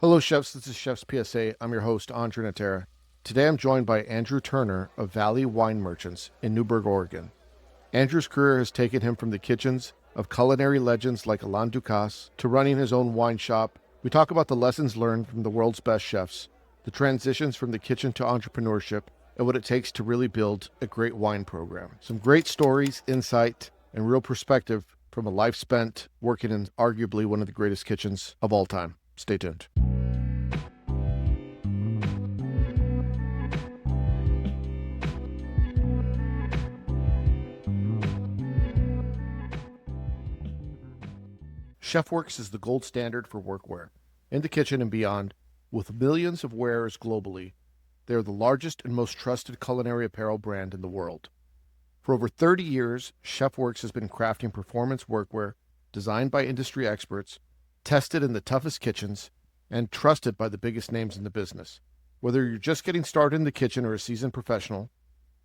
Hello, chefs. This is Chef's PSA. I'm your host, Andre Natera. Today I'm joined by Andrew Turner of Valley Wine Merchants in Newberg, Oregon. Andrew's career has taken him from the kitchens of culinary legends like Alain Ducasse to running his own wine shop. We talk about the lessons learned from the world's best chefs, the transitions from the kitchen to entrepreneurship, and what it takes to really build a great wine program. Some great stories, insight, and real perspective from a life spent working in arguably one of the greatest kitchens of all time. Stay tuned. ChefWorks is the gold standard for workwear in the kitchen and beyond. With millions of wearers globally, they are the largest and most trusted culinary apparel brand in the world. For over 30 years, ChefWorks has been crafting performance workwear designed by industry experts, tested in the toughest kitchens, and trusted by the biggest names in the business. Whether you're just getting started in the kitchen or a seasoned professional,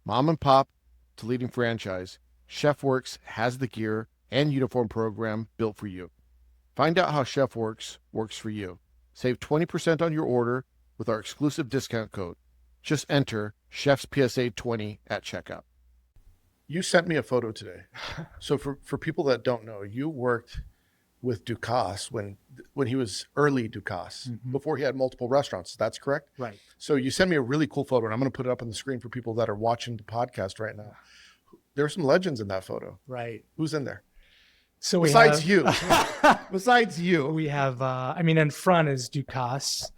mom and pop to leading franchise, ChefWorks has the gear and uniform program built for you. Find out how ChefWorks works for you. Save 20% on your order with our exclusive discount code. Just enter Chef's PSA 20 at checkout. You sent me a photo today. So for people that don't know, you worked with Ducasse when he was early Ducasse, before he had multiple restaurants. That's correct? Right. So you sent me a really cool photo, and I'm going to put it up on the screen for people that are watching the podcast right now. There are some legends in that photo. Right. Who's in there? So Besides you. Besides you. We have, in front is Ducasse.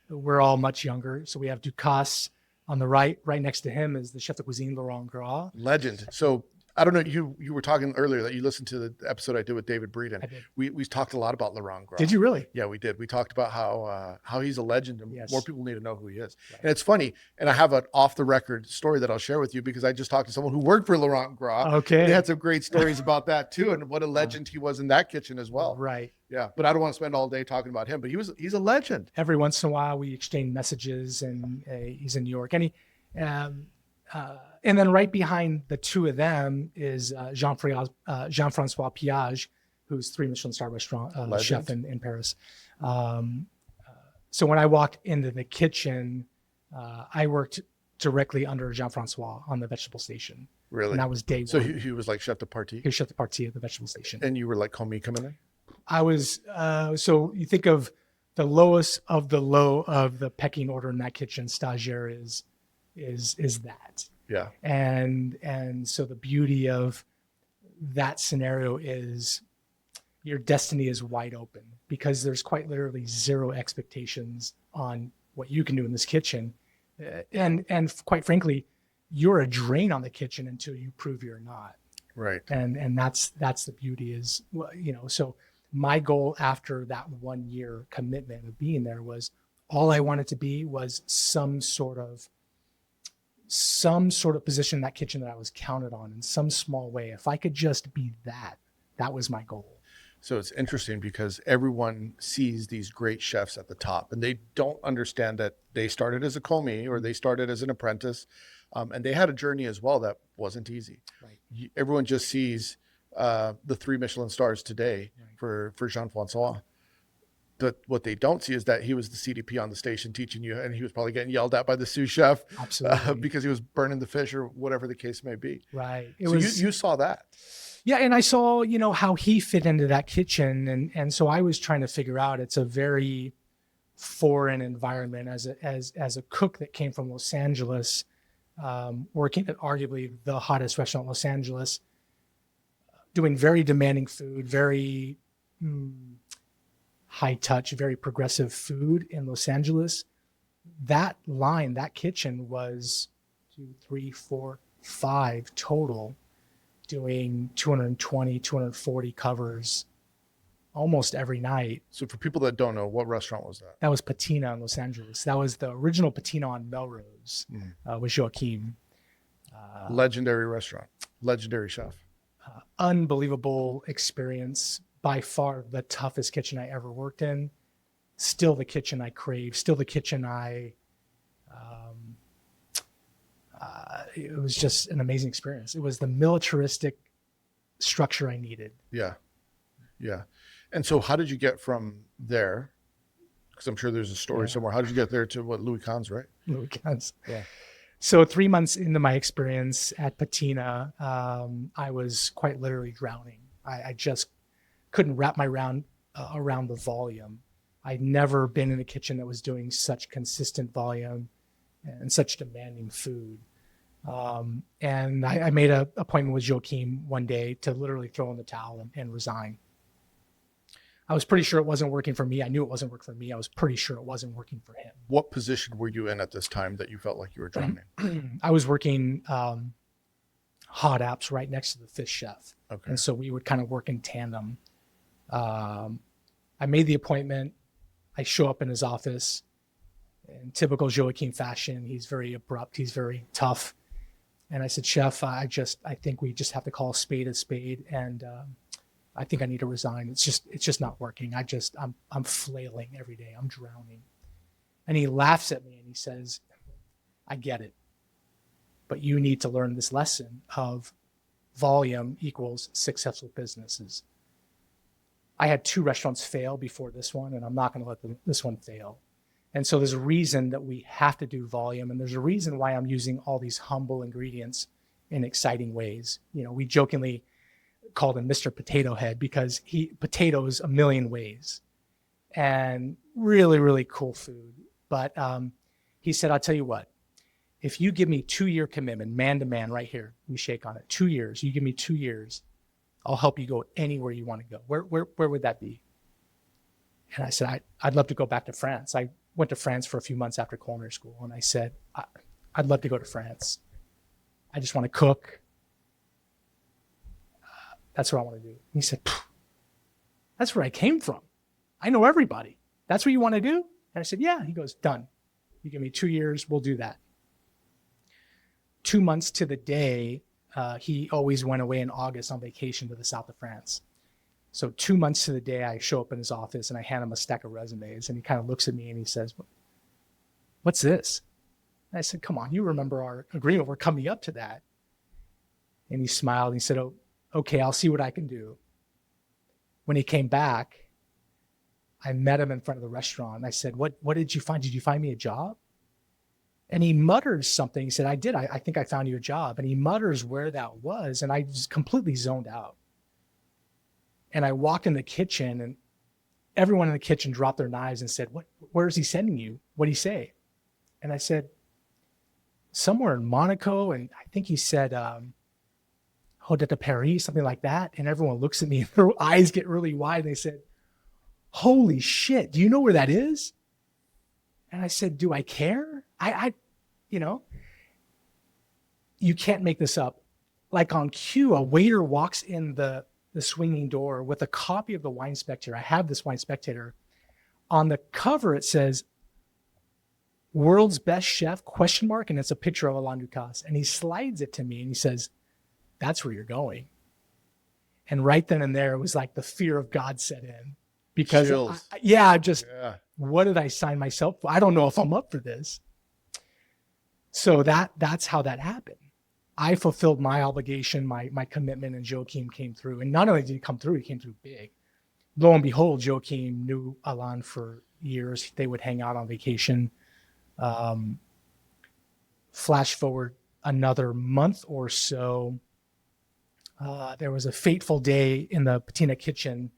We're all much younger. So we have Ducasse on the right. Right next to him is the chef de cuisine, Laurent Gras. Legend. So I don't know, you were talking earlier that you listened to the episode I did with David Breeden. I did. We talked a lot about Laurent Gras. Did you really? Yeah, we did. We talked about how he's a legend and Yes. more people need to know who he is. Right. And it's funny, and I have an off-the-record story that I'll share with you because I just talked to someone who worked for Laurent Gras. Okay. They had some great stories about that too, and what a legend he was in that kitchen as well. Right. Yeah, but I don't want to spend all day talking about him, but he's a legend. Every once in a while we exchange messages, and he's in New York. And then right behind the two of them is Jean-Francois Piage, who's 3 Michelin-star restaurant chef in Paris. So when I walked into the kitchen, I worked directly under Jean-Francois on the vegetable station. Really? And that was day So one. he was like chef de partie? He was chef de partie at the vegetable station. And you were like commis coming in? I was, so you think of the lowest of the low of the pecking order in that kitchen, stagiaire is that. Yeah. And so the beauty of that scenario is your destiny is wide open because there's quite literally zero expectations on what you can do in this kitchen. And quite frankly, you're a drain on the kitchen until you prove you're not. Right. And that's the beauty is, so my goal after that 1 year commitment of being there was all I wanted to be was some sort of position in that kitchen that I was counted on in some small way. If I could just be that was my goal. So it's interesting because everyone sees these great chefs at the top and they don't understand that they started as a commis or they started as an apprentice. And they had a journey as well that wasn't easy. Right. Everyone just sees the 3 Michelin stars today for Jean-Francois. But what they don't see is that he was the CDP on the station teaching you, and he was probably getting yelled at by the sous chef because he was burning the fish or whatever the case may be. Right. You saw that. Yeah. And I saw, how he fit into that kitchen. And so I was trying to figure out, it's a very foreign environment as a cook that came from Los Angeles, working at arguably the hottest restaurant in Los Angeles, doing very demanding food, very high touch, very progressive food in Los Angeles. That kitchen was 2, 3, 4, 5 total, doing 220, 240 covers almost every night. So for people that don't know, what restaurant was that? That was Patina in Los Angeles. That was the original Patina on Melrose with Joaquin. Legendary restaurant, legendary chef. Unbelievable experience. By far the toughest kitchen I ever worked in. Still the kitchen I crave. Still the kitchen it was just an amazing experience. It was the militaristic structure I needed. Yeah. Yeah. And so how did you get from there Because I'm sure there's a story Yeah. somewhere. How did you get there to what Louis Kahn's, right? Louis Kahn's. Yeah. So 3 months into my experience at Patina, I was quite literally drowning. I just couldn't wrap my around the volume. I'd never been in a kitchen that was doing such consistent volume and such demanding food. And I made an appointment with Joachim one day to literally throw in the towel and resign. I was pretty sure it wasn't working for me. I knew it wasn't working for me. I was pretty sure it wasn't working for him. What position were you in at this time that you felt like you were drowning? I was working hot apps right next to the fish chef. Okay. And so we would kind of work in tandem. I made the appointment. I show up in his office. In typical Joachim fashion, he's very abrupt. He's very tough. And I said, Chef, I think we just have to call a spade. And I think I need to resign. It's just not working. I'm flailing every day. I'm drowning. And he laughs at me and he says, I get it, but you need to learn this lesson of volume equals successful businesses. I had 2 restaurants fail before this one, and I'm not going to let this one fail. And so there's a reason that we have to do volume, and there's a reason why I'm using all these humble ingredients in exciting ways. You know, we jokingly called him Mr. Potato Head because potatoes a million ways, and really, really cool food. But he said, I'll tell you what, if you give me 2-year commitment, man to man right here, we shake on it, 2 years, you give me 2 years, I'll help you go anywhere you want to go. Where would that be? And I said, I'd love to go back to France. I went to France for a few months after culinary school. And I said, I'd love to go to France. I just want to cook. That's what I want to do. And he said, that's where I came from. I know everybody. That's what you want to do? And I said, yeah. He goes, done. You give me 2 years, we'll do that. 2 months to the day, he always went away in August on vacation to the south of France. So 2 months to the day, I show up in his office and I hand him a stack of resumes, and he kind of looks at me and he says, what's this? And I said, come on, you remember our agreement. We're coming up to that. And he smiled and he said, oh, okay, I'll see what I can do. When he came back, I met him in front of the restaurant. I said, what did you find? Did you find me a job? And he mutters something. He said, I did. I think I found you a job. And he mutters where that was. And I just completely zoned out. And I walked in the kitchen and everyone in the kitchen dropped their knives and said, where is he sending you? What'd he say? And I said, somewhere in Monaco. And I think he said, Haute de Paris, something like that. And everyone looks at me and their eyes get really wide. And they said, holy shit, do you know where that is? And I said, do I care? You can't make this up. Like on cue, a waiter walks in the swinging door with a copy of the Wine Spectator. I have this Wine Spectator. On the cover, it says, world's best chef, ? And it's a picture of Alain Ducasse. And he slides it to me and he says, that's where you're going. And right then and there, it was like the fear of God set in. Because, what did I sign myself for? I don't know if I'm up for this. So that's how that happened. I fulfilled my obligation, my commitment, and Joachim came through. And not only did he come through, he came through big. Lo and behold, Joachim knew Alain for years. They would hang out on vacation. Flash forward another month or so, there was a fateful day in the Patina kitchen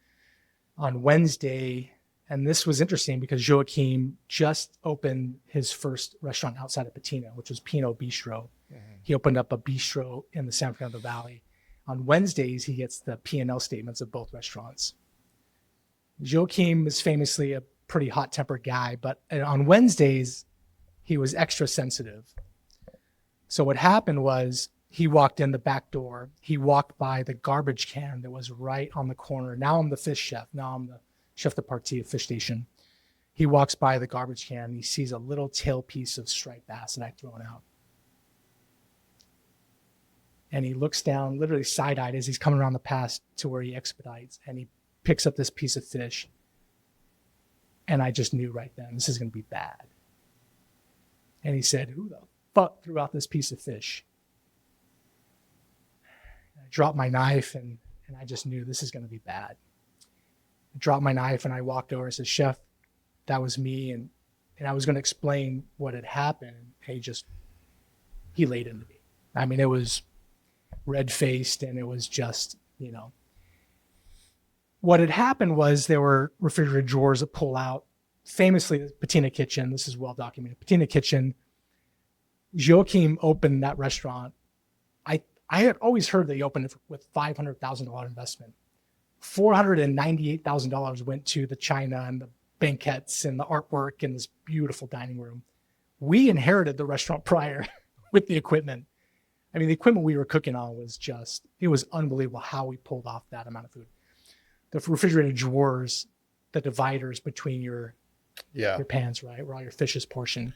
on Wednesday. And this was interesting because Joachim just opened his first restaurant outside of Patina, which was Pinot Bistro. Mm-hmm. He opened up a bistro in the San Fernando Valley. On Wednesdays, he gets the P&L statements of both restaurants. Joachim is famously a pretty hot-tempered guy, but on Wednesdays, he was extra sensitive. So what happened was he walked in the back door. He walked by the garbage can that was right on the corner. Now I'm the fish chef. Now I'm the chef de partie of Fish Station. He walks by the garbage can. And he sees a little tail piece of striped bass that I'd thrown out. And he looks down, literally side-eyed as he's coming around the pass to where he expedites. And he picks up this piece of fish. And I just knew right then, this is going to be bad. And he said, who the fuck threw out this piece of fish? And I dropped my knife and I just knew this is going to be bad. I dropped my knife and I walked over and said, Chef, that was me. And I was going to explain what had happened. He laid into me. I mean, it was red faced, and it was just, what had happened was there were refrigerator drawers that pull out. Famously, the Patina kitchen, this is well documented. Patina kitchen, Joachim opened that restaurant. I had always heard that he opened it with $500,000 investment. $498,000 went to the china and the banquettes and the artwork and this beautiful dining room. We inherited the restaurant prior with the equipment. I mean, the equipment we were cooking on it was unbelievable how we pulled off that amount of food. The refrigerator drawers, the dividers between your pans, right, where all your fish is portioned.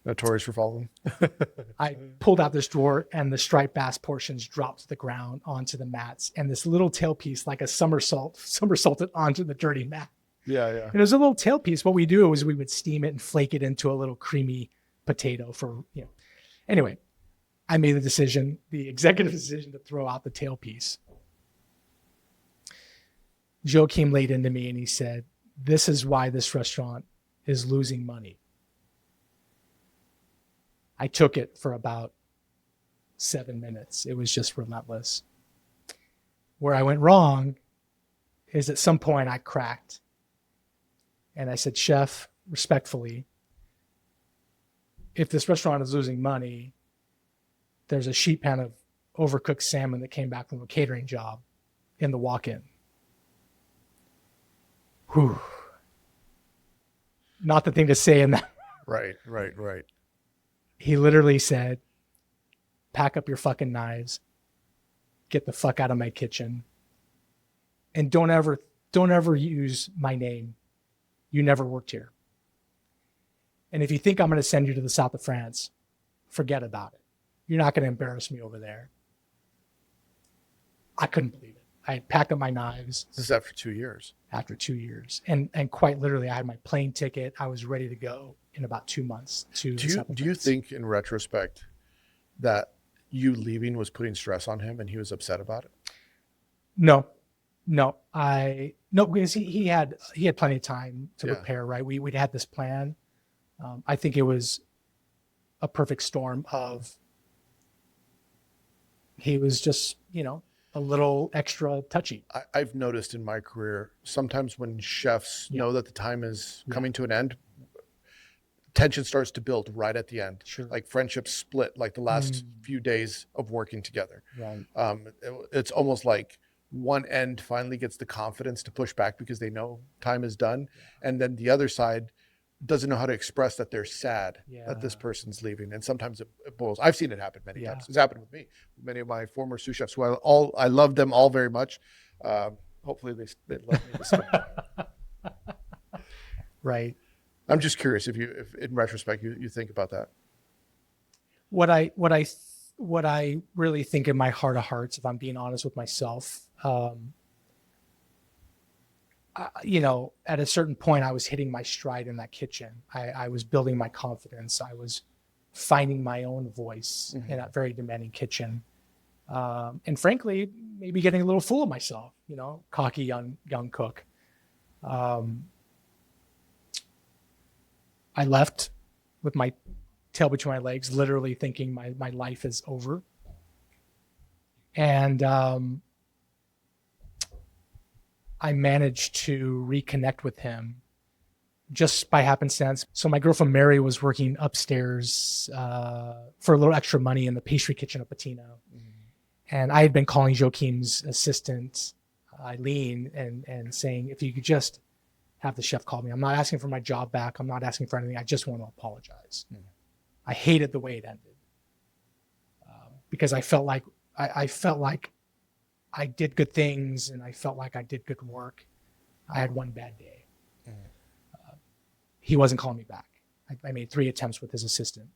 Notorious for falling. I pulled out this drawer, and the striped bass portions dropped to the ground onto the mats, and this little tailpiece, like a somersaulted onto the dirty mat. Yeah. And it was a little tailpiece. What we do is we would steam it and flake it into a little creamy potato Anyway, I made the executive decision to throw out the tailpiece. Joachim laid into me and he said, "This is why this restaurant is losing money." I took it for about 7 minutes. It was just relentless. Where I went wrong is at some point I cracked. And I said, "Chef, respectfully, if this restaurant is losing money, there's a sheet pan of overcooked salmon that came back from a catering job in the walk-in." Whew. Not the thing to say in that. Right. He literally said, "Pack up your fucking knives, get the fuck out of my kitchen, and don't ever use my name. You never worked here. And if you think I'm going to send you to the south of France, forget about it. You're not going to embarrass me over there." I couldn't believe it. I had packed up my knives. This is after 2 years. After 2 years. And quite literally, I had my plane ticket. I was ready to go in about 2 months. Do you think in retrospect that you leaving was putting stress on him and he was upset about it? No, because he had plenty of time to prepare, right? We'd had this plan. I think it was a perfect storm of, he was just, a little extra touchy. I've noticed in my career, sometimes when chefs know that the time is coming to an end, tension starts to build right at the end. Sure. Like friendships split, like the last few days of working together. Right. It's almost like one end finally gets the confidence to push back because they know time is done. Yeah. And then the other side doesn't know how to express that they're sad that this person's leaving. And sometimes it boils. I've seen it happen many times. It's happened with me. Many of my former sous chefs, who I love them all very much. Hopefully they love me the same. Right. I'm just curious if in retrospect you think about that. What I really think in my heart of hearts, if I'm being honest with myself, at a certain point, I was hitting my stride in that kitchen. I was building my confidence. I was finding my own voice in that very demanding kitchen. And frankly, maybe getting a little full of myself, cocky young cook. I left with my tail between my legs, literally thinking my life is over. And I managed to reconnect with him just by happenstance. So my girlfriend Mary was working upstairs for a little extra money in the pastry kitchen of Patina. And I had been calling Joachim's assistant, Eileen, and saying, if you could just have the chef call me. I'm not asking for my job back. I'm not asking for anything. I just want to apologize. I hated the way it ended because I felt like I did good things and I felt like I did good work. I had one bad day. He wasn't calling me back. I made 3 attempts with his assistant.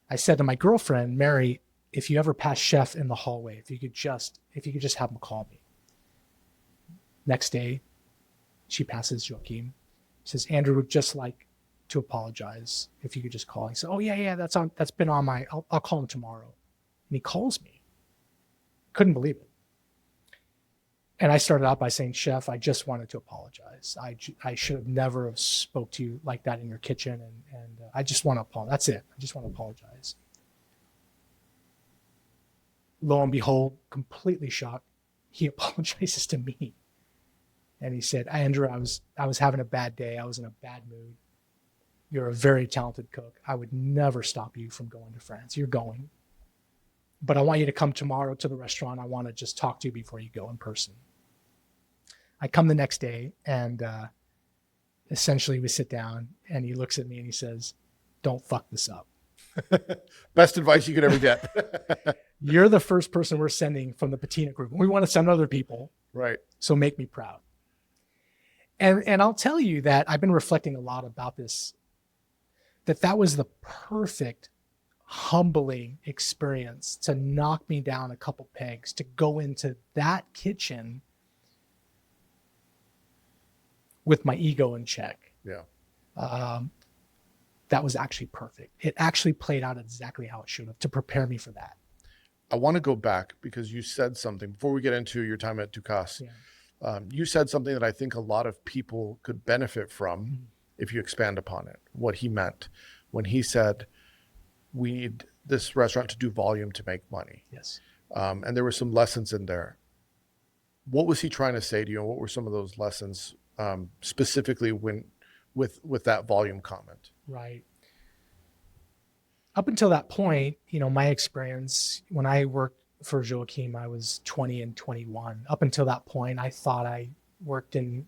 I said to my girlfriend, Mary, if you ever pass chef in the hallway, if you could just have him call me. Next day, she passes Joachim. She says, Andrew would just like to apologize. If you could just call. He said, oh yeah, that's been on my, I'll call him tomorrow. And he calls me. Couldn't believe it. And I started out by saying, "Chef, I just wanted to apologize. I should have never have spoke to you like that in your kitchen, and I just want to apologize. That's it. I just want to apologize." Lo and behold, completely shocked, he apologizes to me, and he said, "Andrew, I was having a bad day. I was in a bad mood. You're a very talented cook. I would never stop you from going to France. You're going, but I want you to come tomorrow to the restaurant. I want to just talk to you before you go in person." I come the next day, and essentially we sit down, and he looks at me and he says, "Don't fuck this up. Best advice you could ever get. You're the first person we're sending from the Patina group. We want to send other people. Right. So make me proud." And I'll tell you that I've been reflecting a lot about this, that was the perfect, humbling experience to knock me down a couple pegs, to go into that kitchen with my ego in check. Yeah. That was actually perfect. It actually played out exactly how it should have, to prepare me for that. I want to go back because you said something before we get into your time at Ducasse. Yeah. You said something that I think a lot of people could benefit from if you expand upon it. What he meant when he said, "We need this restaurant to do volume to make money." Yes. And there were some lessons in there. What was he trying to say to you? And what were some of those lessons specifically with that volume comment? Right. Up until that point, my experience when I worked for Joachim, I was 20 and 21. Up until that point, I thought I worked in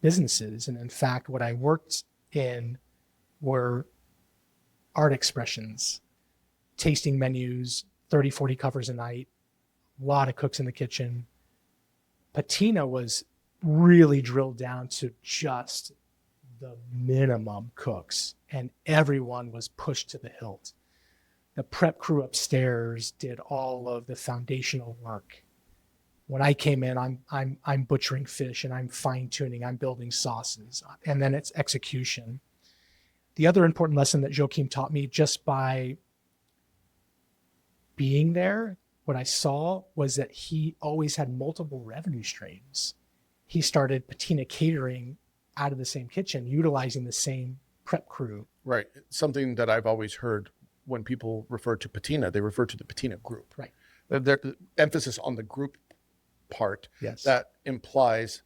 businesses. And in fact, what I worked in were art expressions, tasting menus, 30, 40 covers a night, a lot of cooks in the kitchen. Patina was really drilled down to just the minimum cooks, and everyone was pushed to the hilt. The prep crew upstairs did all of the foundational work. When I came in, I'm butchering fish, and I'm fine tuning, I'm building sauces, and then it's execution. The other important lesson that Joachim taught me just by being there, what I saw was that he always had multiple revenue streams. He started Patina Catering out of the same kitchen, utilizing the same prep crew. Right. Something that I've always heard when people refer to Patina, they refer to the Patina group. Right. The emphasis on the group part. Yes. That implies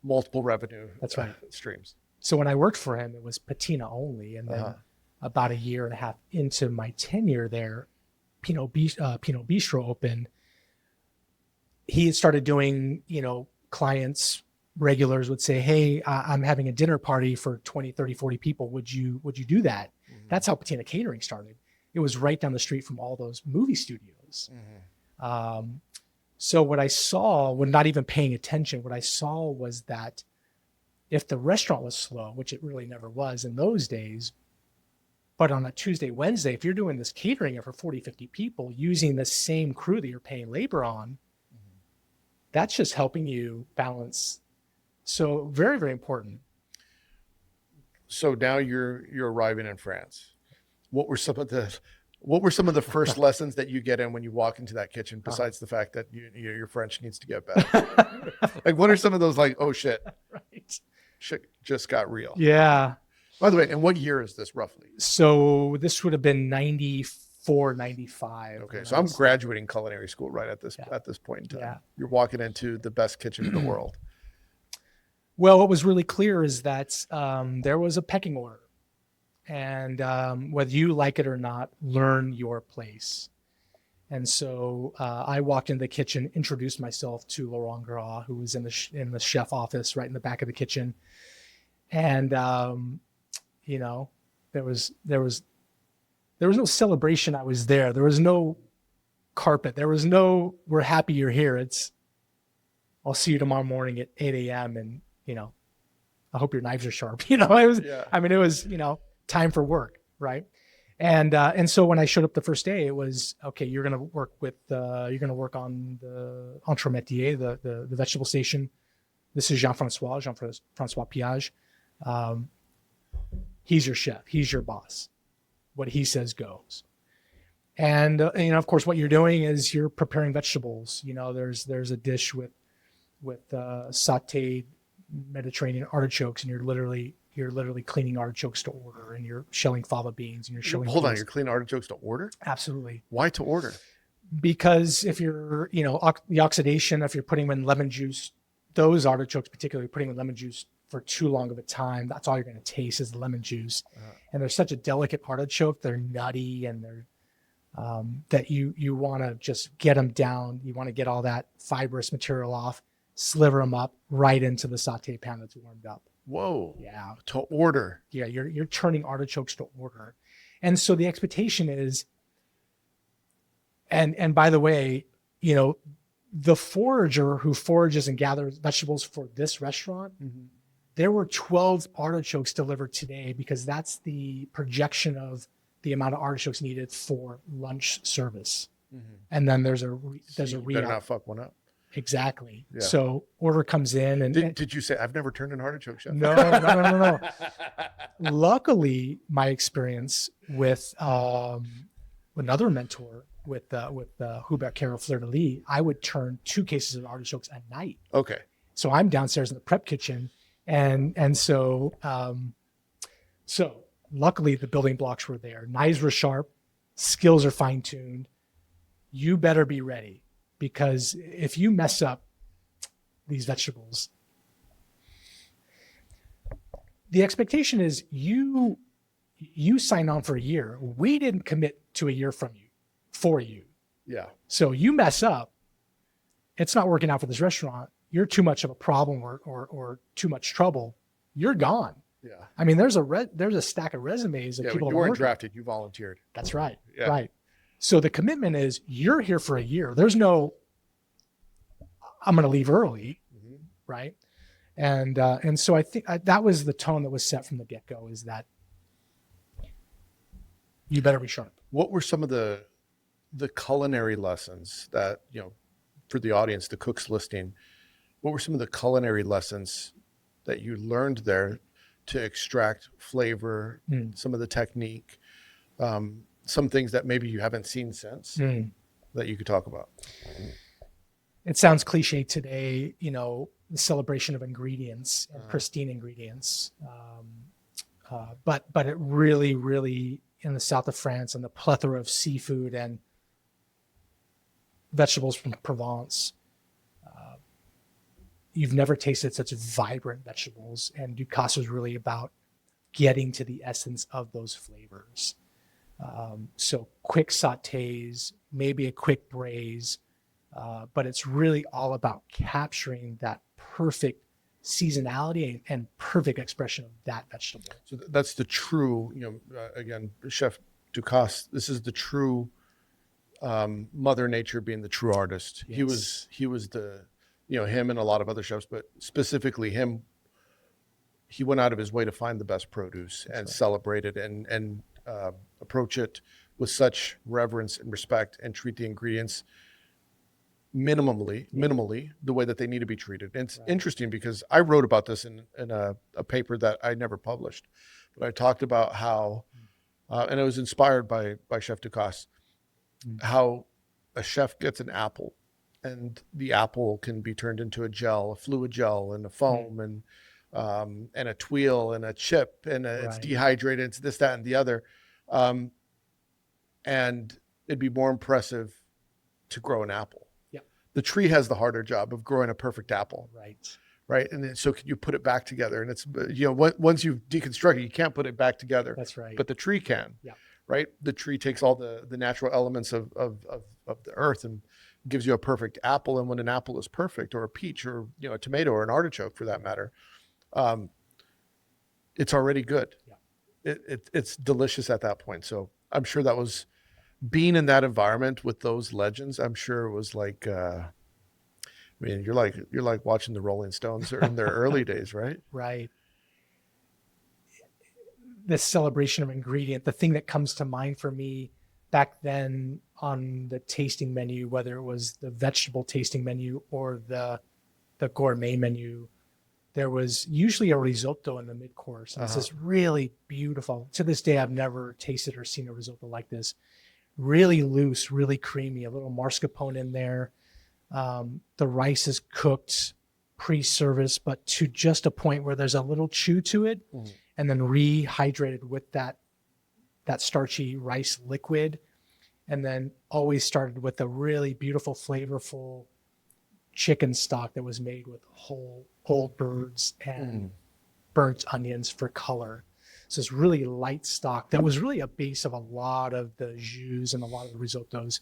multiple revenue That's right. Streams. So when I worked for him, it was Patina only. And then about a year and a half into my tenure there, Pinot Bistro opened. He had started doing, clients, regulars would say, "Hey, I'm having a dinner party for 20, 30, 40 people. Would you do that?" Mm-hmm. That's how Patina Catering started. It was right down the street from all those movie studios. Mm-hmm. So what I saw, when not even paying attention, what I saw was that if the restaurant was slow, which it really never was in those days, but on a Tuesday, Wednesday, if you're doing this catering for 40, 50 people using the same crew that you're paying labor on, that's just helping you balance. So very, very important. So now you're arriving in France. What were some of the first lessons that you get in when you walk into that kitchen, besides the fact that your French needs to get better? Like, what are some of those, like, oh shit, right, shit just got real? Yeah. By the way, and what year is this roughly? So this would have been 94, 95. Okay, so I'm graduating culinary school right at this point in time. Yeah. You're walking into the best kitchen in the world. Well, what was really clear is that there was a pecking order. And whether you like it or not, learn your place. And so I walked into the kitchen, introduced myself to Laurent Gras, who was in the chef office right in the back of the kitchen. And, there was no celebration. I was there. There was no carpet. There was no, "We're happy you're here." It's, "I'll see you tomorrow morning at 8 a.m. and, I hope your knives are sharp." It was, time for work. Right. And so when I showed up the first day, it was, okay, you're going to work on the entremetier, the vegetable station. This is Jean-Francois Piage. He's your chef. He's your boss. What he says goes. And of course, what you're doing is you're preparing vegetables. There's a dish with sautéed Mediterranean artichokes, and you're literally cleaning artichokes to order, and you're shelling fava beans, and you're shelling. Hold on, peas. you're cleaning artichokes to order? Absolutely. Why to order? Because if you're, the oxidation, if you're putting them in lemon juice, those artichokes, particularly putting them in lemon juice for too long of a time, that's all you're going to taste is the lemon juice. And they're such a delicate artichoke. They're nutty, and they're that you want to just get them down. You want to get all that fibrous material off, sliver them up right into the saute pan that's warmed up. Whoa. Yeah. To order. Yeah. You're turning artichokes to order. And so the expectation is, and by the way, the forager who forages and gathers vegetables for this restaurant, there were 12 artichokes delivered today, because that's the projection of the amount of artichokes needed for lunch service. And then there's a re-up. Better not fuck one up. Exactly. Yeah. So order comes in, and did you say I've never turned an artichoke, chef? No. Luckily, my experience with another mentor with Hubert Carol Fleur de Lis, I would turn 2 cases of artichokes a night. Okay. So I'm downstairs in the prep kitchen, and so luckily the building blocks were there. Knives were sharp, skills are fine tuned. You better be ready, because if you mess up these vegetables, the expectation is you sign on for a year. We didn't commit to a year for you. Yeah. So you mess up, it's not working out for this restaurant. You're too much of a problem or too much trouble. You're gone. Yeah. I mean, there's a stack of resumes of people. You weren't drafted. You volunteered. That's right. Yeah. Right. So the commitment is you're here for a year. There's no, I'm going to leave early. Right. And so I think that was the tone that was set from the get-go, is that you better be sharp. What were some of the culinary lessons that, for the audience, the cooks listening, what were some of the culinary lessons that you learned there to extract flavor, some of the technique, some things that maybe you haven't seen since that you could talk about? It sounds cliche today, the celebration of ingredients and pristine ingredients. But it really, really, in the south of France, and the plethora of seafood and vegetables from Provence, you've never tasted such vibrant vegetables. And Ducasse was really about getting to the essence of those flavors. So quick sautés, maybe a quick braise, but it's really all about capturing that perfect seasonality and perfect expression of that vegetable. So that's the true, again, Chef Ducasse, this is the true Mother Nature being the true artist. Yes. He was the, him and a lot of other chefs, but specifically him, he went out of his way to find the best produce and celebrate it and approach it with such reverence and respect, and treat the ingredients minimally the way that they need to be treated. And it's interesting because I wrote about this in a paper that I never published, but I talked about how, and I was inspired by Chef Ducasse, how a chef gets an apple, and the apple can be turned into a gel, a fluid gel, and a foam, and a tuile, and a chip, and it's dehydrated, it's this, that, and the other. And it'd be more impressive to grow an apple. The tree has the harder job of growing a perfect apple. Right. And then, so can you put it back together? And it's, once you've deconstructed, you can't put it back together. That's right. But the tree can. Right. The tree takes all the natural elements of the earth and gives you a perfect apple. And when an apple is perfect, or a peach, or, a tomato, or an artichoke for that matter, it's already good. It's delicious at that point. So I'm sure that was, being in that environment with those legends, I'm sure it was like, you're like watching the Rolling Stones in their early days, right? Right. This celebration of ingredient, the thing that comes to mind for me back then on the tasting menu, whether it was the vegetable tasting menu or the gourmet menu, there was usually a risotto in the mid-course. And it's just really beautiful. To this day, I've never tasted or seen a risotto like this. really loose, really creamy, a little mascarpone in there. The rice is cooked pre-service, but to just a point where there's a little chew to it, and then rehydrated with that starchy rice liquid. And then always started with a really beautiful, flavorful chicken stock that was made with whole birds and burnt onions for color. So it's really light stock that was really a base of a lot of the jus and a lot of the risottos.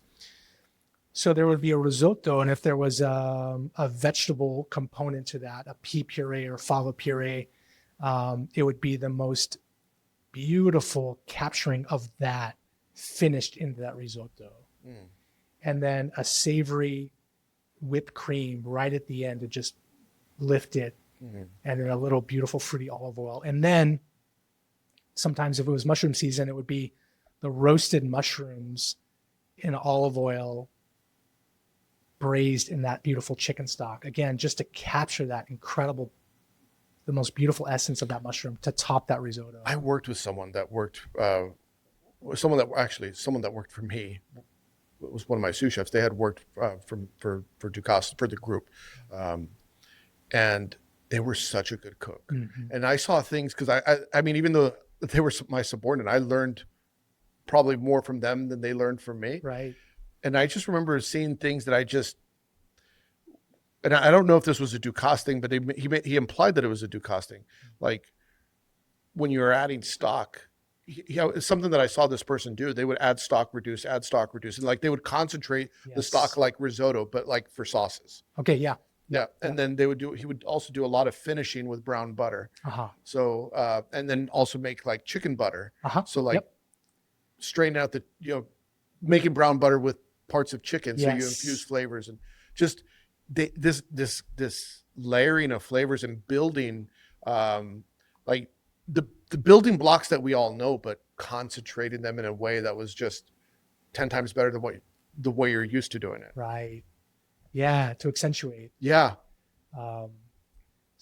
So there would be a risotto, and if there was a vegetable component to that, a pea puree or fava puree, it would be the most beautiful capturing of that finished into that risotto. And then a savory whipped cream right at the end to just lift it, and then a little beautiful fruity olive oil. And then sometimes if it was mushroom season, it would be the roasted mushrooms in olive oil braised in that beautiful chicken stock. Again, just to capture that incredible, the most beautiful essence of that mushroom to top that risotto. I worked with someone that worked for me. It was one of my sous chefs. They had worked for Ducasse, for the group. And they were such a good cook. And I saw things, because I mean, even though they were my subordinate, I learned probably more from them than they learned from me. Right. And I just remember seeing things that and I don't know if this was a Ducasse thing, but he implied that it was a Ducasse thing. Like when you were adding stock, it's something that I saw this person do. They would add stock, reduce, and like they would concentrate the stock like risotto, but like for sauces. Okay. Yeah. Yeah. And then he would also do a lot of finishing with brown butter. So, and then also make like chicken butter. So like strain out making brown butter with parts of chicken. So you infuse flavors and just this layering of flavors and building, like the building blocks that we all know, but concentrating them in a way that was just 10 times better than the way you're used to doing it. Right. Yeah. To accentuate. Yeah. So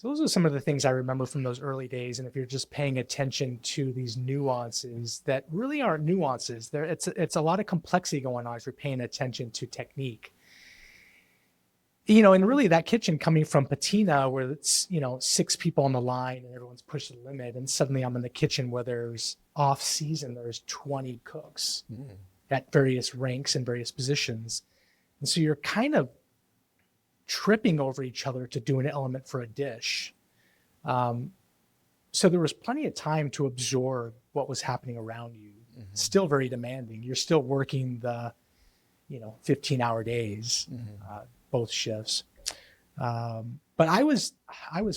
those are some of the things I remember from those early days. And if you're just paying attention to these nuances that really aren't nuances, it's a lot of complexity going on if you're paying attention to technique. And really that kitchen coming from Patina, where it's, 6 people on the line and everyone's pushed the limit. And suddenly I'm in the kitchen where there's off season, there's 20 cooks at various ranks and various positions. And so you're kind of tripping over each other to do an element for a dish. So there was plenty of time to absorb what was happening around you. Still very demanding. You're still working the, 15-hour days, both shifts. But I was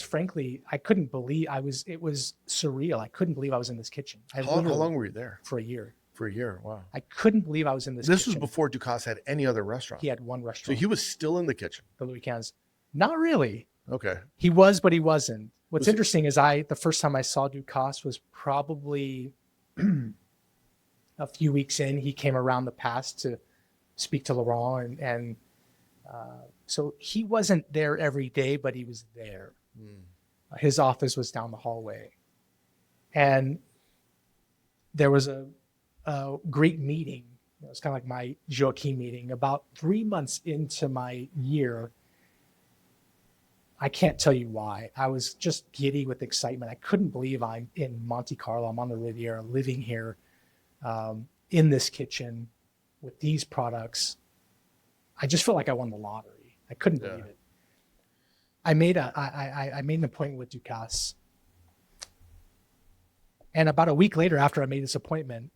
frankly, I couldn't believe it was surreal. I couldn't believe I was in this kitchen. How long were you there? For a year. For a year. Wow. I couldn't believe I was in this kitchen. This was before Ducasse had any other restaurant. He had one So restaurant. he was still in the kitchen. The Louis Cans. Not really. Okay. He was, but he wasn't. What's interesting is the first time I saw Ducasse was probably a few weeks in. He came around the pass to speak to Laurent, and so he wasn't there every day, but he was there. His office was down the hallway, and there was a great meeting. It was kind of like my Joaquin meeting. About 3 months into my year, I can't tell you why. I was just giddy with excitement. I couldn't believe I'm in Monte Carlo. I'm on the Riviera, living here in this kitchen with these products. I just felt like I won the lottery. I couldn't believe it. I made an appointment with Ducasse. And about a week later, after I made this appointment,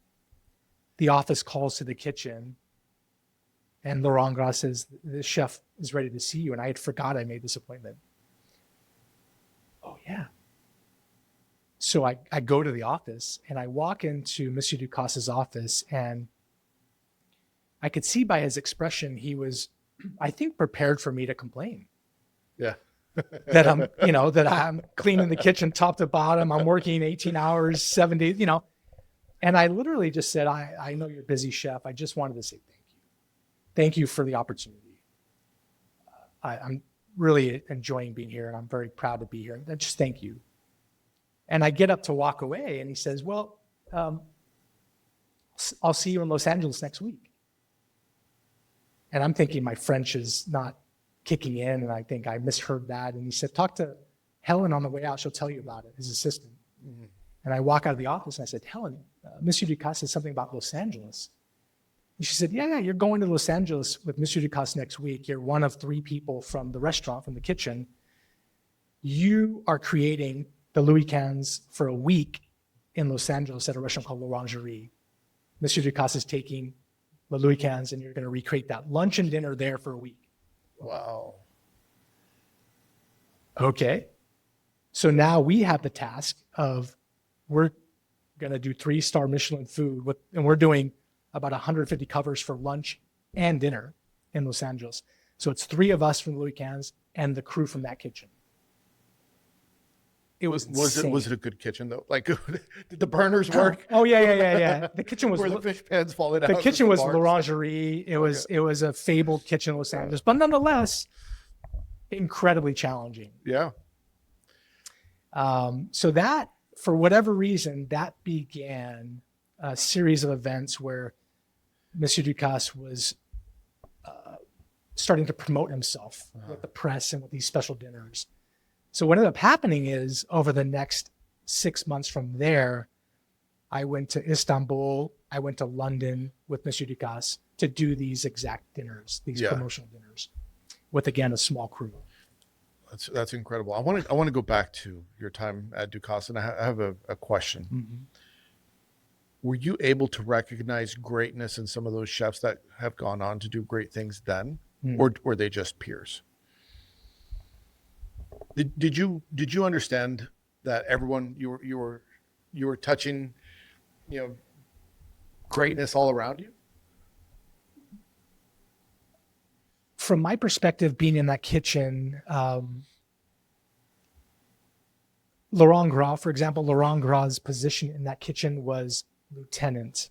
the office calls to the kitchen, and Laurent Gras says, "The chef is ready to see you." And I had forgot I made this appointment. Oh, yeah. So I go to the office, and I walk into Monsieur Ducasse's office, and I could see by his expression, he was, I think, prepared for me to complain. Yeah. that I'm cleaning the kitchen top to bottom. I'm working 18 hours, 7 days, And I literally just said, I know you're busy, chef. I just wanted to say thank you. Thank you for the opportunity. I'm really enjoying being here, and I'm very proud to be here. And just thank you. And I get up to walk away, and he says, "Well, I'll see you in Los Angeles next week." And I'm thinking my French is not kicking in, and I think I misheard that. And he said, talk to Helen on the way out. She'll tell you about it, his assistant. Mm-hmm. And I walk out of the office and I said, Helen, Monsieur Ducasse said something about Los Angeles. And she said, yeah, you're going to Los Angeles with Monsieur Ducasse next week. You're one of 3 people from the restaurant, from the kitchen. You are creating the Louis Cans for a week in Los Angeles at a restaurant called L'Orangerie. Monsieur Ducasse is taking the Louis Cans and you're going to recreate that lunch and dinner there for a week. Wow. Okay. So now we have the task of we're going to do 3-star Michelin food and we're doing about 150 covers for lunch and dinner in Los Angeles. So it's 3 of us from Louis Cans and the crew from that kitchen. It was it a good kitchen though? Like, did the burners work? Oh yeah. The kitchen was where the fish pans falling out. The kitchen was L'Orangerie. It was a fabled kitchen in Los Angeles, but nonetheless, incredibly challenging. Yeah. So that, for whatever reason, that began a series of events where Monsieur Ducasse was starting to promote himself with the press and with these special dinners. So what ended up happening is over the next 6 months from there, I went to Istanbul, I went to London with Monsieur Ducasse to do these exact dinners, these promotional dinners, with, again, a small crew. That's incredible. I want to go back to your time at Ducasse, and I have a question. Mm-hmm. Were you able to recognize greatness in some of those chefs that have gone on to do great things then, or were they just peers? Did you understand that everyone you were touching, greatness all around you? From my perspective, being in that kitchen, Laurent Gras, for example, Laurent Gras' position in that kitchen was lieutenant,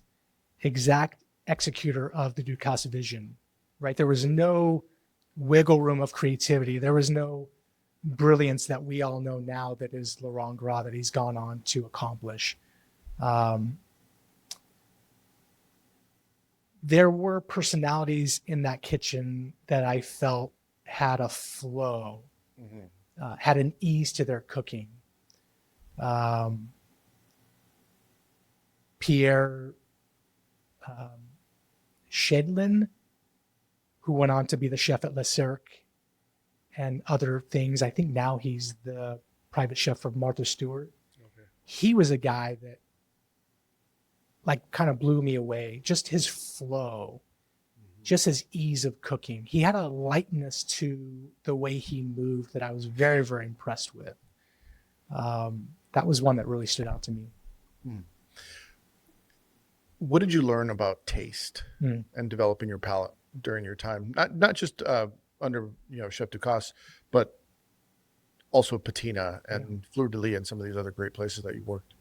exact executor of the Ducasse vision, right? There was no wiggle room of creativity. There was no brilliance that we all know now that is Laurent Gras that he's gone on to accomplish. There were personalities in that kitchen that I felt had a flow, had an ease to their cooking. Pierre Shedlin, who went on to be the chef at Le Cirque and other things. I think now he's the private chef for Martha Stewart. Okay. He was a guy that kind of blew me away. Just his flow, just his ease of cooking. He had a lightness to the way he moved that I was very, very impressed with. That was one that really stood out to me. What did you learn about taste and developing your palate during your time? Not just under Chef Ducasse, but also Patina and Fleur de Lis and some of these other great places that you worked.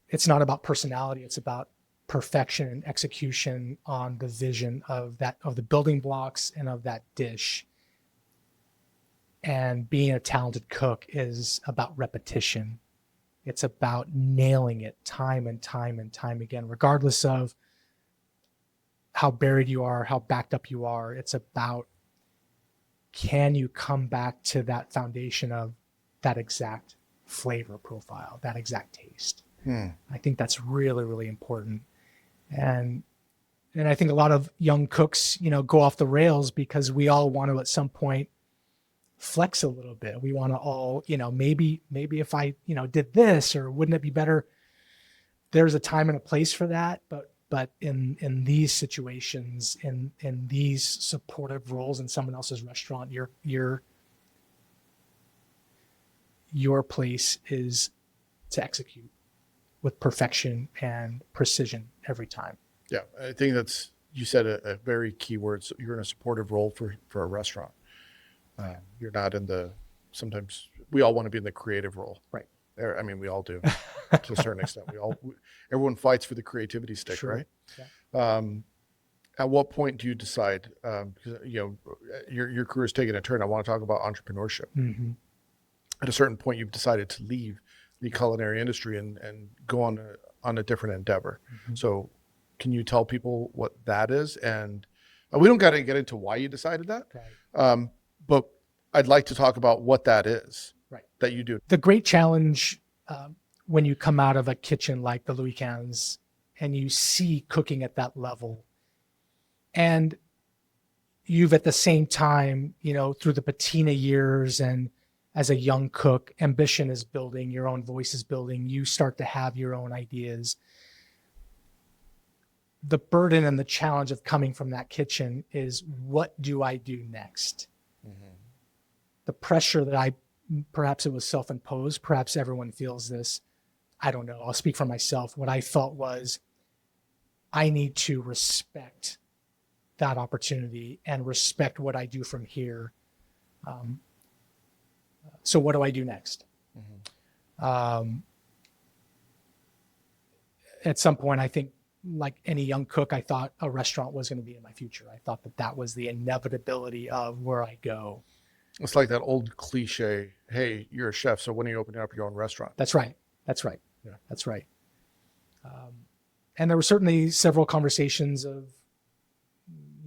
It's not about personality. It's about perfection and execution on the vision of the building blocks and of that dish. And being a talented cook is about repetition. It's about nailing it time and time and time again, regardless of how buried you are, how backed up you are. It's about, can you come back to that foundation of that exact flavor profile, that exact taste? I think that's really, really important. And I think a lot of young cooks, go off the rails because we all want to at some point flex a little bit. We want to all, maybe if I, did this, or wouldn't it be better? There's a time and a place for that, but in these situations, in these supportive roles in someone else's restaurant, your place is to execute with perfection and precision every time. Yeah, I think you said a very key word. So you're in a supportive role for a restaurant. You're not sometimes we all want to be in the creative role. Right. I mean, we all do to a certain extent. Everyone fights for the creativity stick, sure. Right? Yeah. At what point do you decide, your career is taking a turn. I want to talk about entrepreneurship. Mm-hmm. At a certain point, you've decided to leave the culinary industry and go on a different endeavor. Mm-hmm. So Can you tell people what that is? And we don't got to get into why you decided that, Right. but I'd like to talk about what that is, Right. that you do. The great challenge when you come out of a kitchen like the Louis XV and you see cooking at that level, and you've at the same time, through the Patina years and as a young cook, ambition is building, your own voice is building, you start to have your own ideas. The burden and the challenge of coming from that kitchen is, what do I do next? Mm-hmm. The pressure that perhaps it was self-imposed, perhaps everyone feels this, I don't know, I'll speak for myself. What I felt was, I need to respect that opportunity and respect what I do from here. So what do I do next? Mm-hmm. At some point, I think, like any young cook, I thought a restaurant was going to be in my future. I thought that was the inevitability of where I go. It's like that old cliche, hey, you're a chef, so when are you opening up your own restaurant? That's right. Yeah. That's right. And there were certainly several conversations of,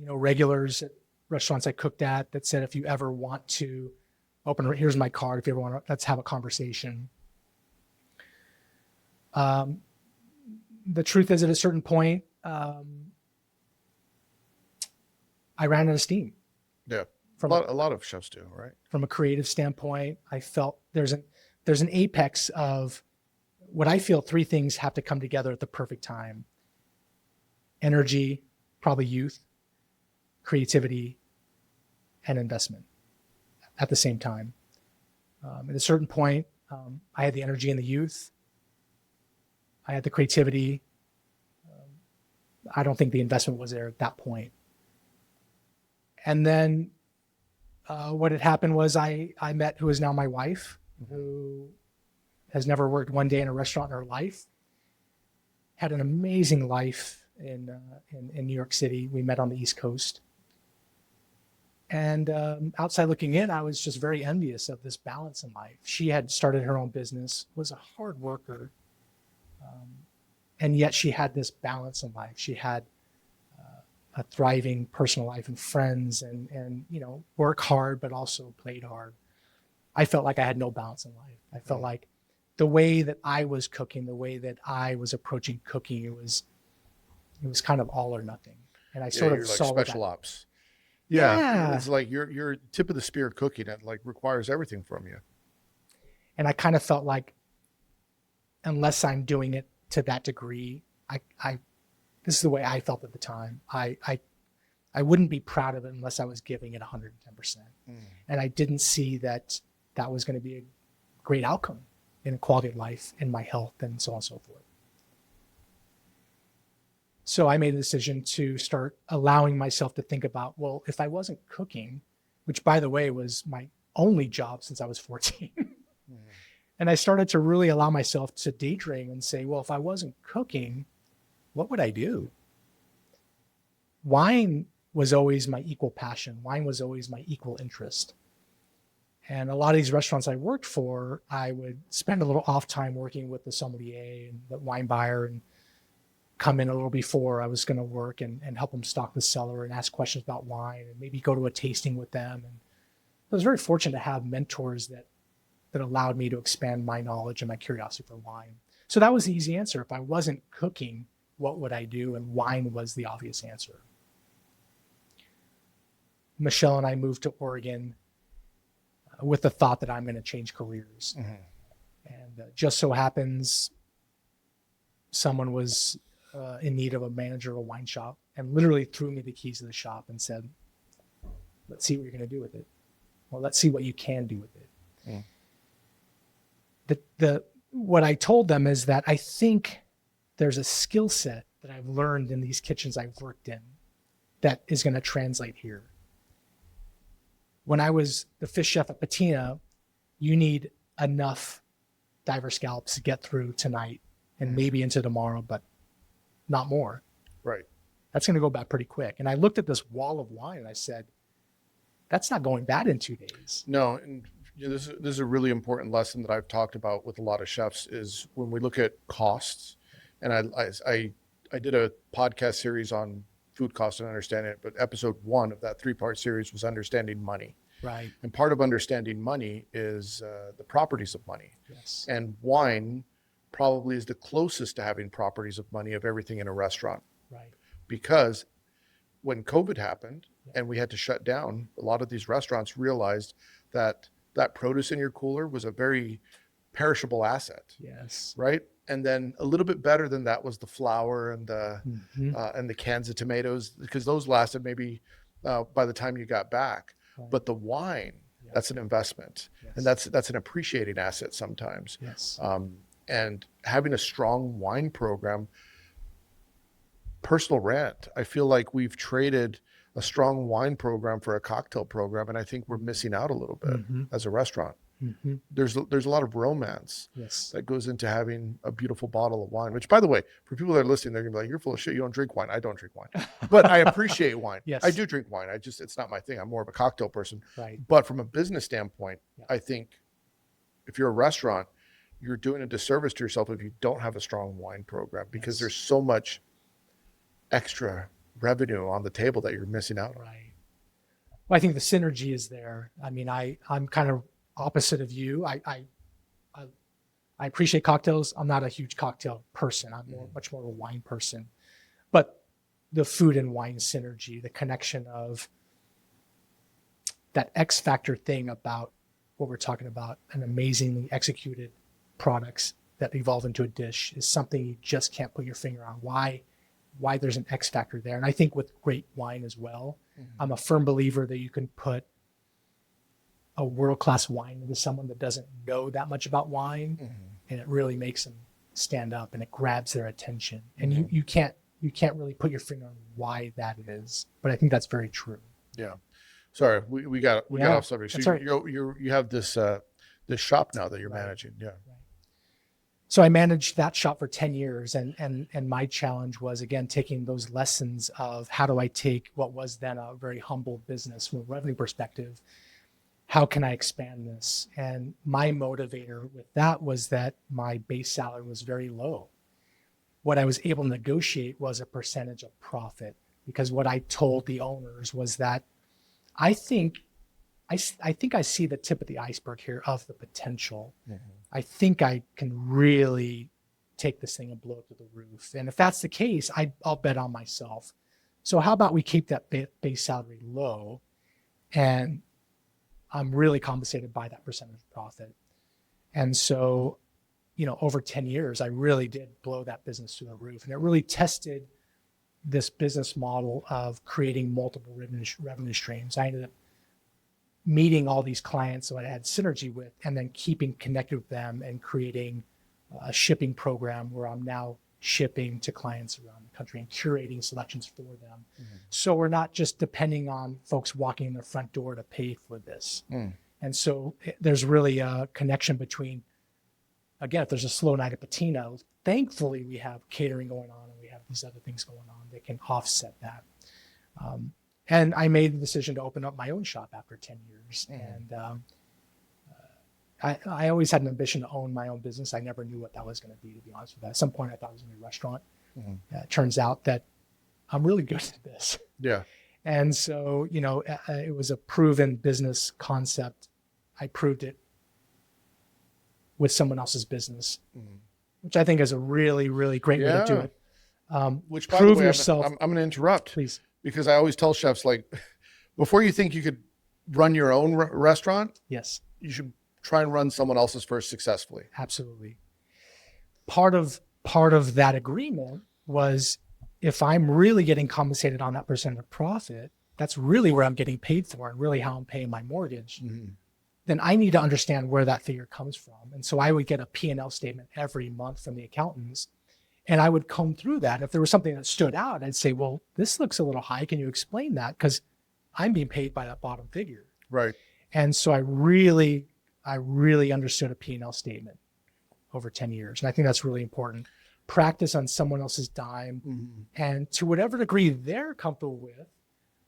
regulars at restaurants I cooked at that said, if you ever want to open, here's my card. If you ever want to, let's have a conversation. The truth is, at a certain point, I ran out of steam. Yeah. A lot of chefs do, right? From a creative standpoint, I felt there's an apex of what I feel. Three things have to come together at the perfect time: energy, probably youth, creativity, and investment at the same time. At a certain point, I had the energy and the youth. I had the creativity. I don't think the investment was there at that point. And then what had happened was I met who is now my wife, who has never worked one day in a restaurant in her life, had an amazing life in New York City. We met on the East Coast. And outside looking in, I was just very envious of this balance in life. She had started her own business, was a hard worker, and yet she had this balance in life. She had a thriving personal life and friends, and work hard, but also played hard. I felt like I had no balance in life. I felt like the way that I was cooking, the way that I was approaching cooking, it was kind of all or nothing. And I sort of you're like saw special that. ops. Yeah. It's like your tip of the spear cooking. It like requires everything from you. And I kind of felt like, unless I'm doing it to that degree, this is the way I felt at the time. I wouldn't be proud of it unless I was giving it 110%. And I didn't see that was going to be a great outcome in quality of life, in my health, and so on and so forth. So I made a decision to start allowing myself to think about, well, if I wasn't cooking, which by the way was my only job since I was 14, and I started to really allow myself to daydream and say, well, if I wasn't cooking, what would I do? Wine was always my equal passion. Wine was always my equal interest. And a lot of these restaurants I worked for, I would spend a little off time working with the sommelier and the wine buyer, and come in a little before I was going to work and help them stock the cellar and ask questions about wine, and maybe go to a tasting with them. And I was very fortunate to have mentors that allowed me to expand my knowledge and my curiosity for wine. So that was the easy answer. If I wasn't cooking, what would I do? And wine was the obvious answer. Michelle and I moved to Oregon with the thought that I'm going to change careers. And just so happens someone was in need of a manager of a wine shop, and literally threw me the keys to the shop and said, let's see what you're going to do with it. Well, let's see what you can do with it. What I told them is that I think there's a skill set that I've learned in these kitchens I've worked in that is going to translate here. When I was the fish chef at Patina, you need enough diver scallops to get through tonight and maybe into tomorrow, but not more. Right. That's going to go bad pretty quick. And I looked at this wall of wine and I said, that's not going bad in 2 days. No, and this is a really important lesson that I've talked about with a lot of chefs, is when we look at costs, and I I did a podcast series on food cost and understanding it, but episode 1 of that 3-part series was understanding money. Right. And part of understanding money is the properties of money. Yes. And wine probably is the closest to having properties of money of everything in a restaurant. Right. Because when COVID happened and we had to shut down, a lot of these restaurants realized that that produce in your cooler was a very perishable asset. Yes. Right. And then a little bit better than that was the flour and the cans of tomatoes, because those lasted maybe by the time you got back. Right. But the wine, that's an investment, and that's an appreciating asset sometimes. Yes. And having a strong wine program, personal rant, I feel like we've traded a strong wine program for a cocktail program, and I think we're missing out a little bit as a restaurant. There's a lot of romance that goes into having a beautiful bottle of wine, which, by the way, for people that are listening, they're gonna be like, you're full of shit, you don't drink wine. I don't drink wine, but I appreciate wine. I do drink wine. It's not my thing. I'm more of a cocktail person. Right. But from a business standpoint, I think if you're a restaurant, you're doing a disservice to yourself if you don't have a strong wine program, because there's so much extra revenue on the table that you're missing out on. Right. Well, I think the synergy is there. I mean, I'm kind of opposite of you. I appreciate cocktails. I'm not a huge cocktail person. I'm much more of a wine person. But the food and wine synergy, the connection of that X factor thing about what we're talking about, an amazingly executed products that evolve into a dish, is something you just can't put your finger on. Why there's an X factor there. And I think with great wine as well, I'm a firm believer that you can put a world-class wine into someone that doesn't know that much about wine, and it really makes them stand up and it grabs their attention. And you can't really put your finger on why that is, but I think that's very true. Yeah. Sorry, we got off subject. So right. you have this shop now that you're managing. Yeah. Right. So I managed that shop for 10 years, and my challenge was, again, taking those lessons of how do I take what was then a very humble business from a revenue perspective, how can I expand this? And my motivator with that was that my base salary was very low. What I was able to negotiate was a percentage of profit, because what I told the owners was that I think I see the tip of the iceberg here of the potential. I think I can really take this thing and blow it to the roof. And if that's the case, I'll bet on myself. So how about we keep that base salary low, and I'm really compensated by that percentage of profit. And so, over 10 years, I really did blow that business to the roof. And it really tested this business model of creating multiple revenue streams. I ended up meeting all these clients that I had synergy with, and then keeping connected with them and creating a shipping program where I'm now shipping to clients around the country and curating selections for them. So we're not just depending on folks walking in their front door to pay for this. And so there's really a connection between, again, if there's a slow night at Patina, thankfully we have catering going on and we have these other things going on that can offset that. And I made the decision to open up my own shop after 10 years. And I always had an ambition to own my own business. I never knew what that was going to be honest with you. At some point, I thought it was going to be a restaurant. It turns out that I'm really good at this. Yeah. And so, it was a proven business concept. I proved it with someone else's business, which I think is a really, really great way to do it. Which, by prove the way, yourself. I'm going to interrupt, please, because I always tell chefs, like, before you think you could run your own restaurant, yes, you should try and run someone else's first successfully. Absolutely. Part of that agreement was, if I'm really getting compensated on that percent of profit, that's really where I'm getting paid for and really how I'm paying my mortgage. Then I need to understand where that figure comes from. And so I would get a P&L statement every month from the accountants, and I would comb through that. If there was something that stood out, I'd say, well, this looks a little high. Can you explain that? Because I'm being paid by that bottom figure. Right. And so I really understood a P&L statement over 10 years. And I think that's really important. Practice on someone else's dime. And to whatever degree they're comfortable with,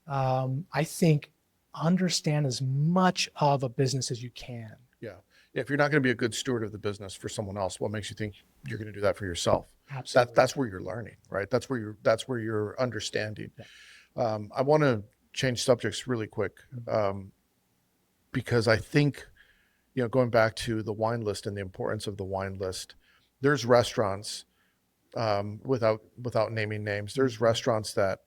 I think understand as much of a business as you can. Yeah. If you're not going to be a good steward of the business for someone else, what makes you think you're going to do that for yourself? Absolutely. That's where you're learning, right? That's where you're understanding. Yeah. I want to change subjects really quick, because I think, going back to the wine list and the importance of the wine list, there's restaurants, without naming names, there's restaurants that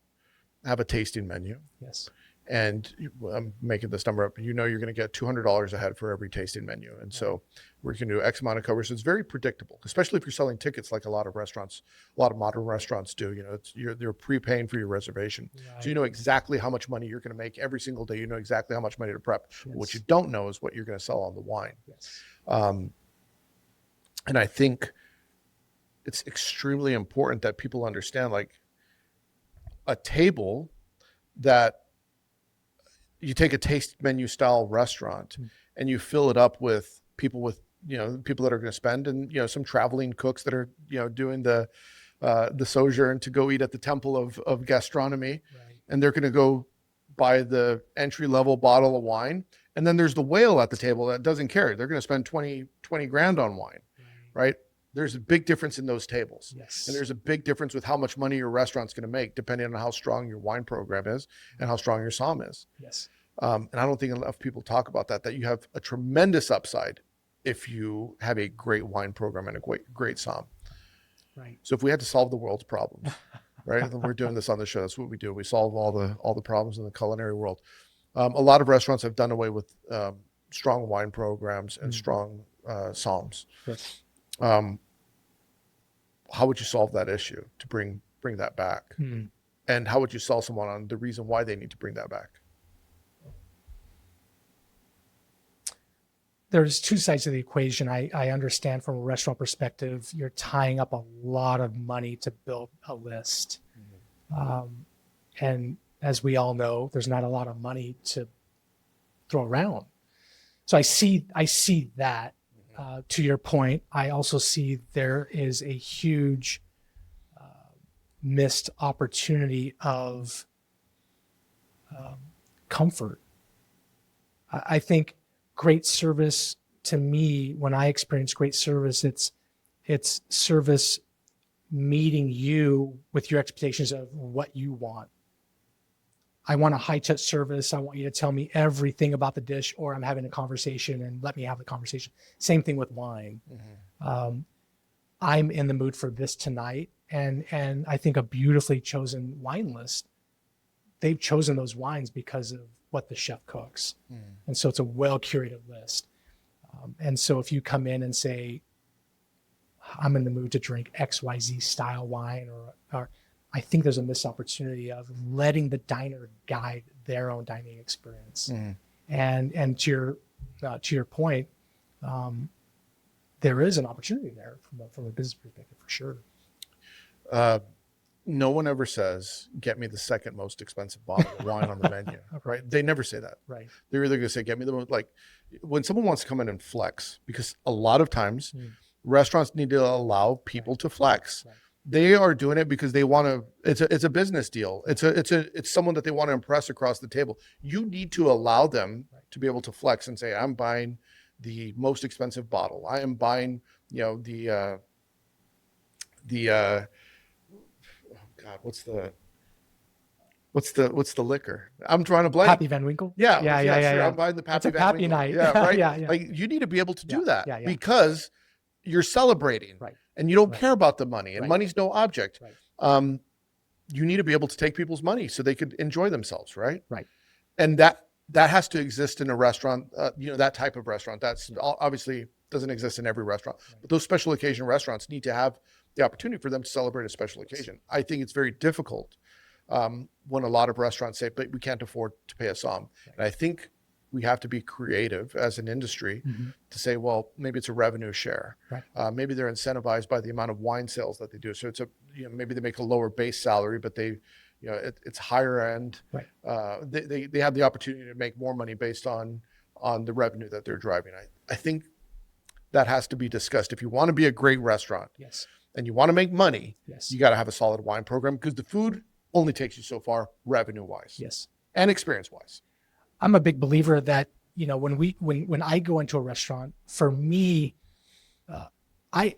have a tasting menu. Yes. And I'm making this number up. You're going to get $200 a head for every tasting menu. And so we're going to do X amount of coverage. So it's very predictable, especially if you're selling tickets like a lot of modern restaurants do. You're prepaying for your reservation. Right. So you know exactly how much money you're going to make every single day. You know exactly how much money to prep. Yes. What you don't know is what you're going to sell on the wine. Yes. And I think it's extremely important that people understand, like, a table that you take a taste menu style restaurant and you fill it up with people that are going to spend, and some traveling cooks that are doing the sojourn to go eat at the temple of gastronomy. Right. And they're going to go buy the entry level bottle of wine, and then there's the whale at the table that doesn't care. They're going to spend 20 grand on wine. Right? There's a big difference in those tables. Yes. And there's a big difference with how much money your restaurant's going to make, depending on how strong your wine program is and how strong your somm is. Yes. And I don't think enough people talk about that you have a tremendous upside if you have a great wine program and a great somm. Right. So if we had to solve the world's problems, right? And we're doing this on the show. That's what we do. We solve all the problems in the culinary world. A lot of restaurants have done away with strong wine programs and strong somms. Yes. How would you solve that issue to bring that back? And how would you sell someone on the reason why they need to bring that back? There's two sides of the equation. I understand from a restaurant perspective, you're tying up a lot of money to build a list. And as we all know, there's not a lot of money to throw around. So I see that. To your point, I also see there is a huge missed opportunity of comfort. I think great service, to me, when I experience great service, it's service meeting you with your expectations of what you want. I want a high-touch service. I want you to tell me everything about the dish, or I'm having a conversation and let me have the conversation. Same thing with wine. I'm in the mood for this tonight, and I think a beautifully chosen wine list, they've chosen those wines because of what the chef cooks. And so it's a well-curated list. And so if you come in and say, I'm in the mood to drink XYZ style wine, or I think there's a missed opportunity of letting the diner guide their own dining experience. And to your point, there is an opportunity there from a business perspective, for sure. No one ever says, get me the second most expensive bottle of wine on the menu, right? They never say that. Right. They're either going to say, get me the most, like, when someone wants to come in and flex, because a lot of times restaurants need to allow people to flex. Right. They are doing it because they want to. It's a business deal. It's someone that they want to impress across the table. You need to allow them to be able to flex and say, I'm buying the most expensive bottle. I am buying, the what's the liquor? I'm drawing a blank. Pappy Van Winkle. Yeah. Sure. I'm buying the Pappy Van Pappy Winkle. night. Yeah, right. Yeah. Like, you need to be able to do that because you're celebrating. Right. And you don't care about the money, and money's no object. Right. You need to be able to take people's money so they could enjoy themselves, right? Right. And that has to exist in a restaurant, that type of restaurant. That's obviously doesn't exist in every restaurant. Right. But those special occasion restaurants need to have the opportunity for them to celebrate a special occasion. I think it's very difficult when a lot of restaurants say, but we can't afford to pay a somm. Right. And I think we have to be creative as an industry to say, well, maybe it's a revenue share. Right. Maybe they're incentivized by the amount of wine sales that they do. So it's maybe they make a lower base salary, but they, it's higher end. Right. They have the opportunity to make more money based on the revenue that they're driving. I think that has to be discussed. If you want to be a great restaurant, yes, and you want to make money, yes, you got to have a solid wine program, because the food only takes you so far revenue wise, yes, and experience wise. I'm a big believer that when I go into a restaurant, for me, I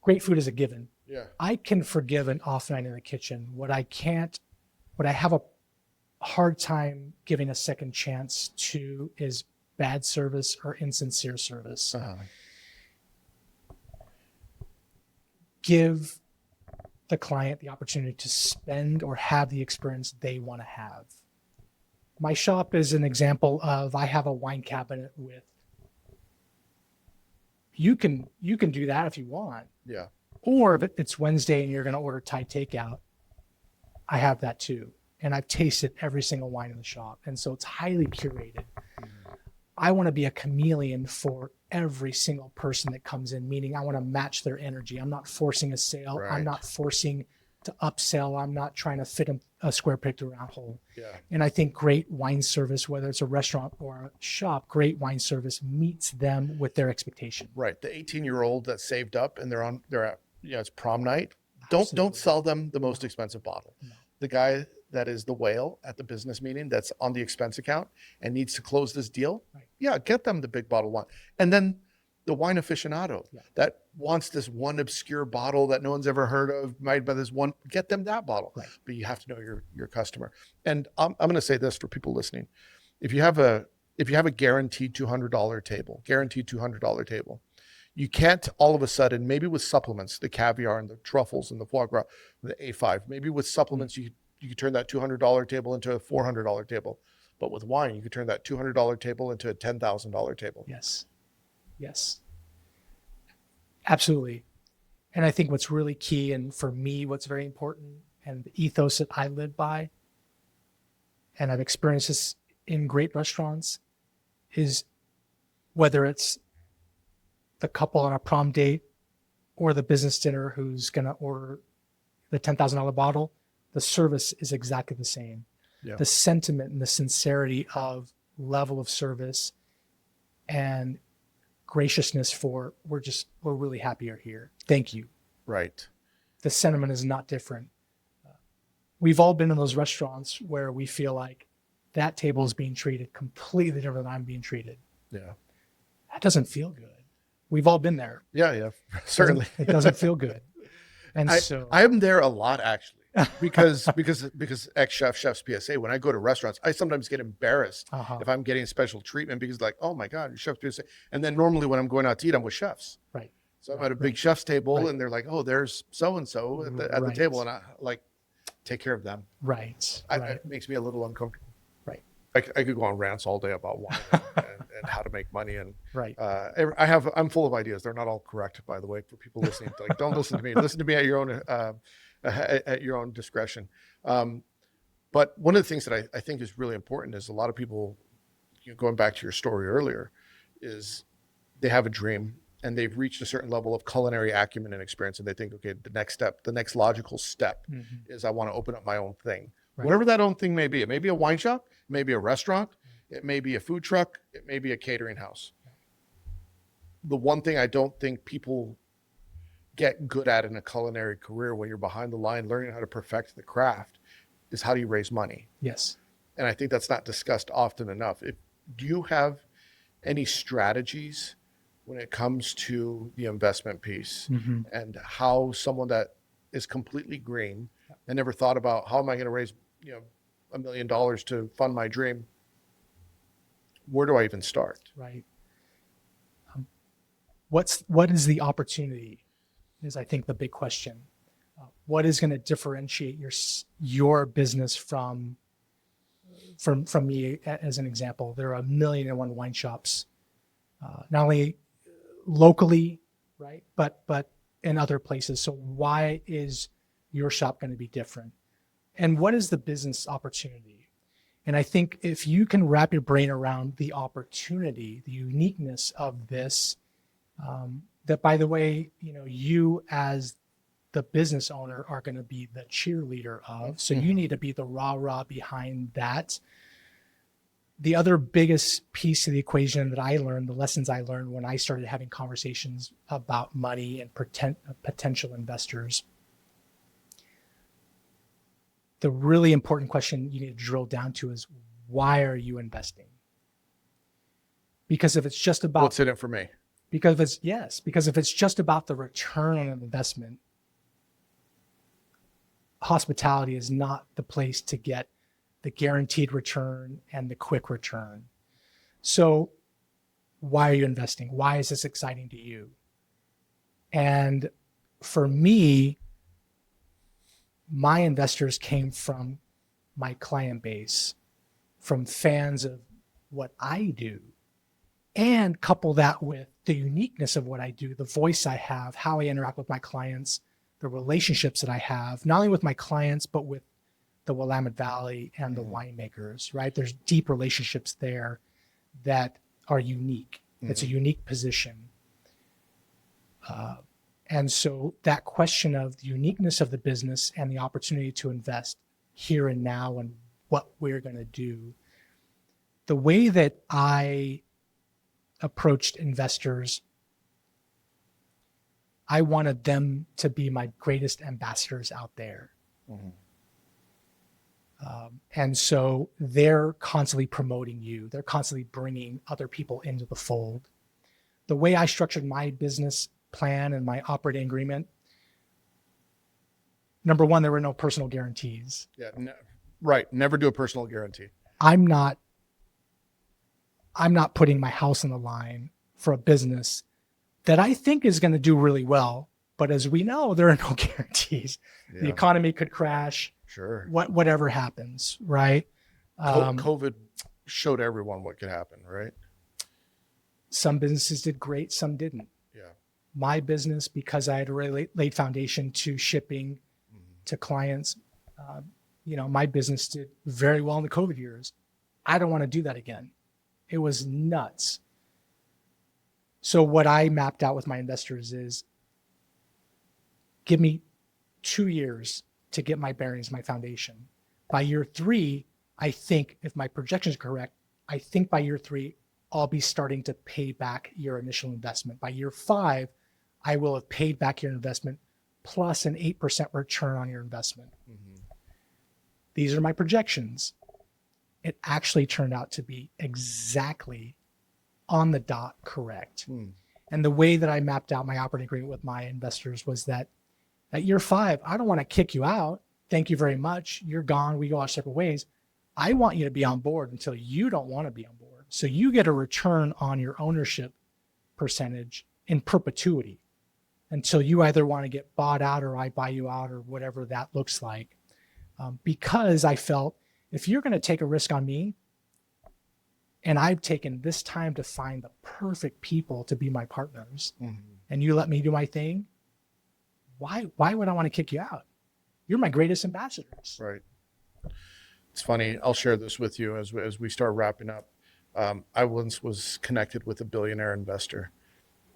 great food is a given. Yeah. I can forgive an off night in the kitchen. What I have a hard time giving a second chance to is bad service or insincere service. Give the client the opportunity to spend or have the experience they want to have. My shop is an example of, I have a wine cabinet with, you can do that if you want. Yeah. Or if it's Wednesday and you're going to order Thai takeout, I have that too. And I've tasted every single wine in the shop. And so it's highly curated. I want to be a chameleon for every single person that comes in, meaning I want to match their energy. I'm not forcing a sale. Right. I'm not forcing to upsell. I'm not trying to fit a square peg to a round hole. Yeah. And I think great wine service, whether it's a restaurant or a shop, great wine service meets them with their expectation. Right. The 18-year-old that saved up and they're at, it's prom night. Absolutely. Don't sell them the most expensive bottle. No. The guy that is the whale at the business meeting that's on the expense account and needs to close this deal. Right. Yeah, get them the big bottle wine. And then the wine aficionado that wants this one obscure bottle that no one's ever heard of, made by this one, get them that bottle. Right. But you have to know your customer. And I'm going to say this for people listening. If you have a guaranteed $200 table, you can't all of a sudden, maybe with supplements, the caviar and the truffles and the foie gras, the A5, maybe with supplements, you could turn that $200 table into a $400 table. But with wine, you could turn that $200 table into a $10,000 table. Yes, absolutely. And I think what's really key, and for me, what's very important, and the ethos that I live by, and I've experienced this in great restaurants, is whether it's the couple on a prom date or the business dinner who's going to order the $10,000 bottle, the service is exactly the same. Yeah. The sentiment and the sincerity of level of service and graciousness for, we're really happy you're here. Thank you. Right. The sentiment is not different. We've all been in those restaurants where we feel like that table is being treated completely different than I'm being treated. Yeah. That doesn't feel good. We've all been there. Yeah, certainly. It doesn't feel good. And I am there a lot actually, because chefs PSA, when I go to restaurants, I sometimes get embarrassed if I'm getting special treatment because like, oh my God, you're chefs PSA. And then normally when I'm going out to eat, I'm with chefs. Right. So I'm at a big chef's table and they're like, oh, there's so-and-so at the table. And I like, take care of them. Right. It makes me a little uncomfortable. Right. I could go on rants all day about wine and how to make money. And right. I'm full of ideas. They're not all correct, by the way, for people listening. Like, don't listen to me. Listen to me at your own discretion. But one of the things that I think is really important is a lot of people, going back to your story earlier, is they have a dream and they've reached a certain level of culinary acumen and experience. And they think, okay, the next logical step is I want to open up my own thing. Right. Whatever that own thing may be. It may be a wine shop, it may be a restaurant, it may be a food truck, it may be a catering house. The one thing I don't think people get good at in a culinary career when you're behind the line learning how to perfect the craft is how do you raise money? Yes. And I think that's not discussed often enough. Do you have any strategies when it comes to the investment piece and how someone that is completely green and never thought about how am I going to raise $1 million to fund my dream? Where do I even start? Right. What is the opportunity is I think the big question. What is going to differentiate your business from me as an example? There are 1,000,001 wine shops, not only locally, right, but in other places. So why is your shop going to be different? And what is the business opportunity? And I think if you can wrap your brain around the opportunity, the uniqueness of this, that by the way, you as the business owner are going to be the cheerleader of, so you need to be the rah-rah behind that. The other biggest piece of the equation that I learned, the lessons I learned when I started having conversations about money and potential investors, the really important question you need to drill down to is, why are you investing? Because if it's just about What's in it for me? because if it's just about the return on an investment, hospitality is not the place to get the guaranteed return and the quick return. So why are you investing? Why is this exciting to you? And for me, my investors came from my client base, from fans of what I do, and couple that with the uniqueness of what I do, the voice I have, how I interact with my clients, the relationships that I have, not only with my clients, but with the Willamette Valley and the winemakers, right? There's deep relationships there that are unique. It's a unique position. And so that question of the uniqueness of the business and the opportunity to invest here and now and what we're going to do, the way that I approached investors, I wanted them to be my greatest ambassadors out there. And so they're constantly promoting you. They're constantly bringing other people into the fold. The way I structured my business plan and my operating agreement, number one, there were no personal guarantees. Yeah, right. Never do a personal guarantee. I'm not putting my house on the line for a business that I think is going to do really well. But as we know, there are no guarantees. Yeah. The economy could crash. Sure. Whatever happens, right? COVID showed everyone what could happen, right? Some businesses did great, some didn't. Yeah. My business, because I had a really laid foundation to shipping to clients, my business did very well in the COVID years. I don't want to do that again. It was nuts. So what I mapped out with my investors is, give me 2 years to get my bearings, my foundation. By year 3, I think, if my projections are correct, I think by year 3, I'll be starting to pay back your initial investment. By year 5, I will have paid back your investment plus an 8% return on your investment. These are my projections. It actually turned out to be exactly on the dot correct. And the way that I mapped out my operating agreement with my investors was that at year 5, I don't want to kick you out. Thank you very much. You're gone. We go our separate ways. I want you to be on board until you don't want to be on board. So you get a return on your ownership percentage in perpetuity until you either want to get bought out or I buy you out or whatever that looks like. Because I felt, if you're going to take a risk on me, and I've taken this time to find the perfect people to be my partners, and you let me do my thing, why would I want to kick you out? You're my greatest ambassadors. Right. It's funny. I'll share this with you as we start wrapping up. I once was connected with a billionaire investor,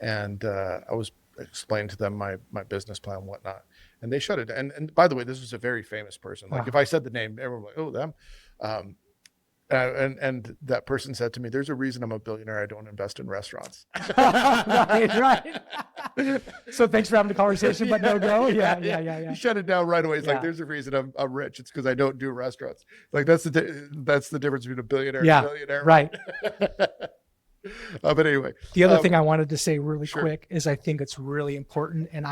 and I was explaining to them my business plan and whatnot, and they shut it. And by the way, this was a very famous person. Like if I said the name, everyone was like, oh, them. And that person said to me, there's a reason I'm a billionaire. I don't invest in restaurants. right. So thanks for having the conversation, but no go. Yeah. He shut it down right away. It's like, there's a reason I'm rich. It's because I don't do restaurants. Like that's the difference between a billionaire and a billionaire. Right. But anyway, the other thing I wanted to say really quick is I think it's really important. And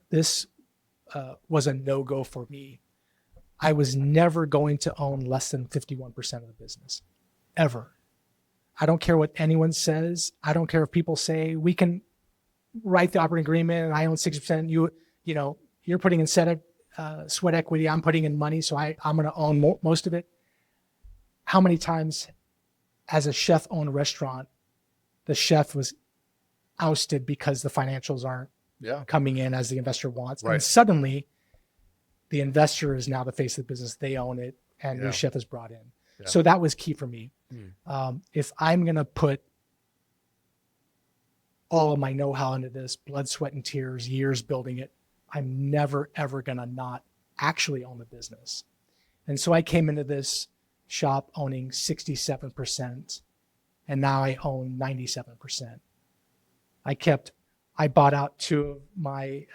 this was a no-go for me. I was never going to own less than 51% of the business, ever. I don't care what anyone says. I don't care if people say we can write the operating agreement and I own 60%. You're putting in sweat equity. I'm putting in money, so I'm going to own most of it. How many times, as a chef owned a restaurant, the chef was ousted because the financials aren't coming in as the investor wants, and suddenly the investor is now the face of the business. They own it, and new chef is brought in. Yeah. So that was key for me. If I'm going to put all of my know-how into this, blood, sweat, and tears, years building it, I'm never, ever going to not actually own the business. And so I came into this shop owning 67%, and now I own 97%. I bought out 2 of my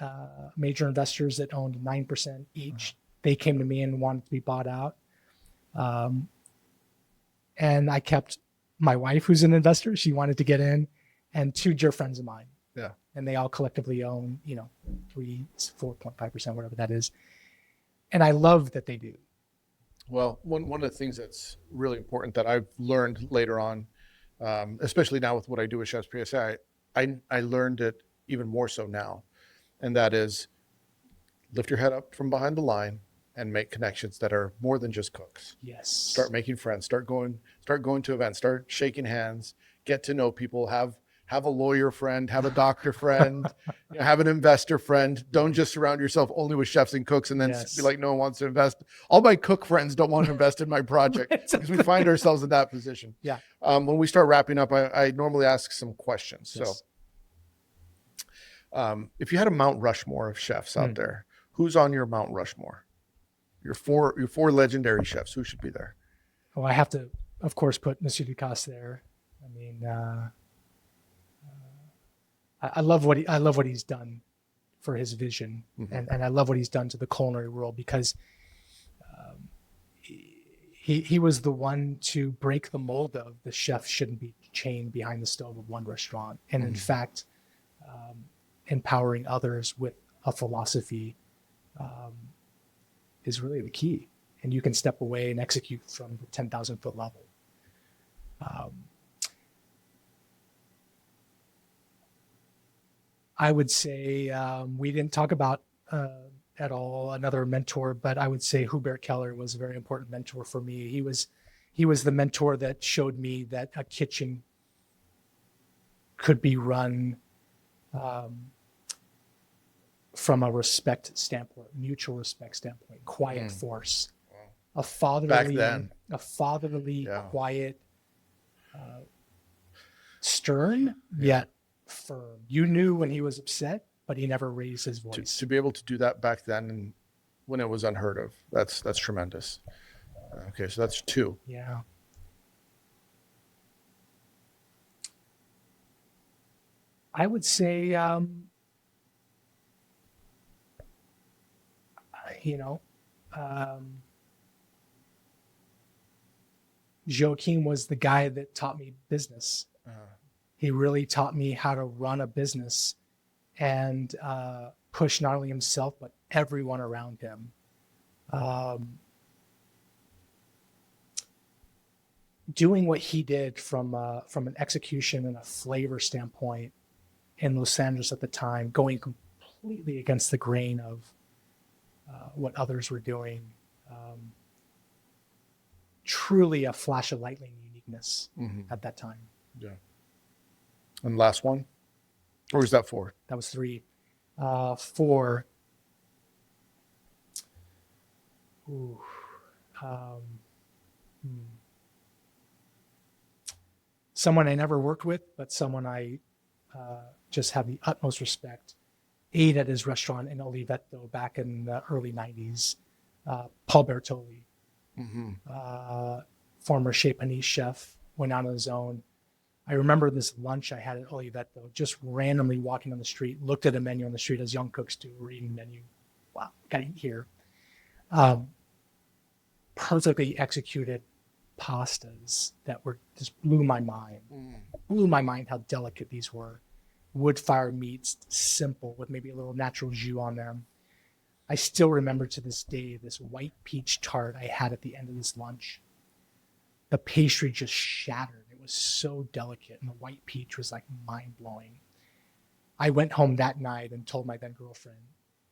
major investors that owned 9% each. They came to me and wanted to be bought out. And I kept my wife, who's an investor, she wanted to get in, and two dear friends of mine. Yeah. And they all collectively own, 4.5%, whatever that is. And I love that they do. Well, one of the things that's really important that I've learned later on, especially now with what I do with Chef's PSA, I learned it even more so now. And that is lift your head up from behind the line and make connections that are more than just cooks. Yes. Start making friends, start going to events, start shaking hands, get to know people, have a lawyer friend, have a doctor friend, have an investor friend. Don't just surround yourself only with chefs and cooks and then be like, no one wants to invest. All my cook friends don't want to invest in my project because we find ourselves in that position. Yeah. When we start wrapping up, I normally ask some questions. Yes. So if you had a Mount Rushmore of chefs out there, who's on your Mount Rushmore? Your four legendary chefs, who should be there? Well, I have to, of course, put Monsieur Ducasse there. I mean, I love what he's done for his vision, and I love what he's done to the culinary world, because he was the one to break the mold of the chef shouldn't be chained behind the stove of one restaurant, and in fact, empowering others with a philosophy is really the key. And you can step away and execute from the 10,000 foot level. I would say we didn't talk about at all another mentor, but I would say Hubert Keller was a very important mentor for me. He was the mentor that showed me that a kitchen could be run from a respect standpoint, mutual respect standpoint, quiet force, a fatherly, quiet, stern, yet firm. You knew when he was upset, but he never raised his voice. To be able to do that back then, and when it was unheard of, that's tremendous. Okay, so that's two. Yeah. I would say, Joaquin was the guy that taught me business. He really taught me how to run a business and push not only himself, but everyone around him. Doing what he did from an execution and a flavor standpoint in Los Angeles at the time, going completely against the grain of what others were doing. Truly a flash of lightning uniqueness at that time. Yeah. And last one? Or is that four? That was three. Four. Someone I never worked with, but someone I just have the utmost respect. Ate at his restaurant in Oliveto back in the early 90s. Paul Bertoli, former Chez Panisse chef, went out on his own. I remember this lunch I had at Oliveto, just randomly walking on the street, looked at a menu on the street as young cooks do, reading menu. Wow, gotta eat here. Perfectly executed pastas that were just blew my mind how delicate these were. Wood-fired meats, simple, with maybe a little natural jus on them. I still remember to this day this white peach tart I had at the end of this lunch. The pastry just shattered. It was so delicate, and the white peach was like mind-blowing. I went home that night and told my then girlfriend.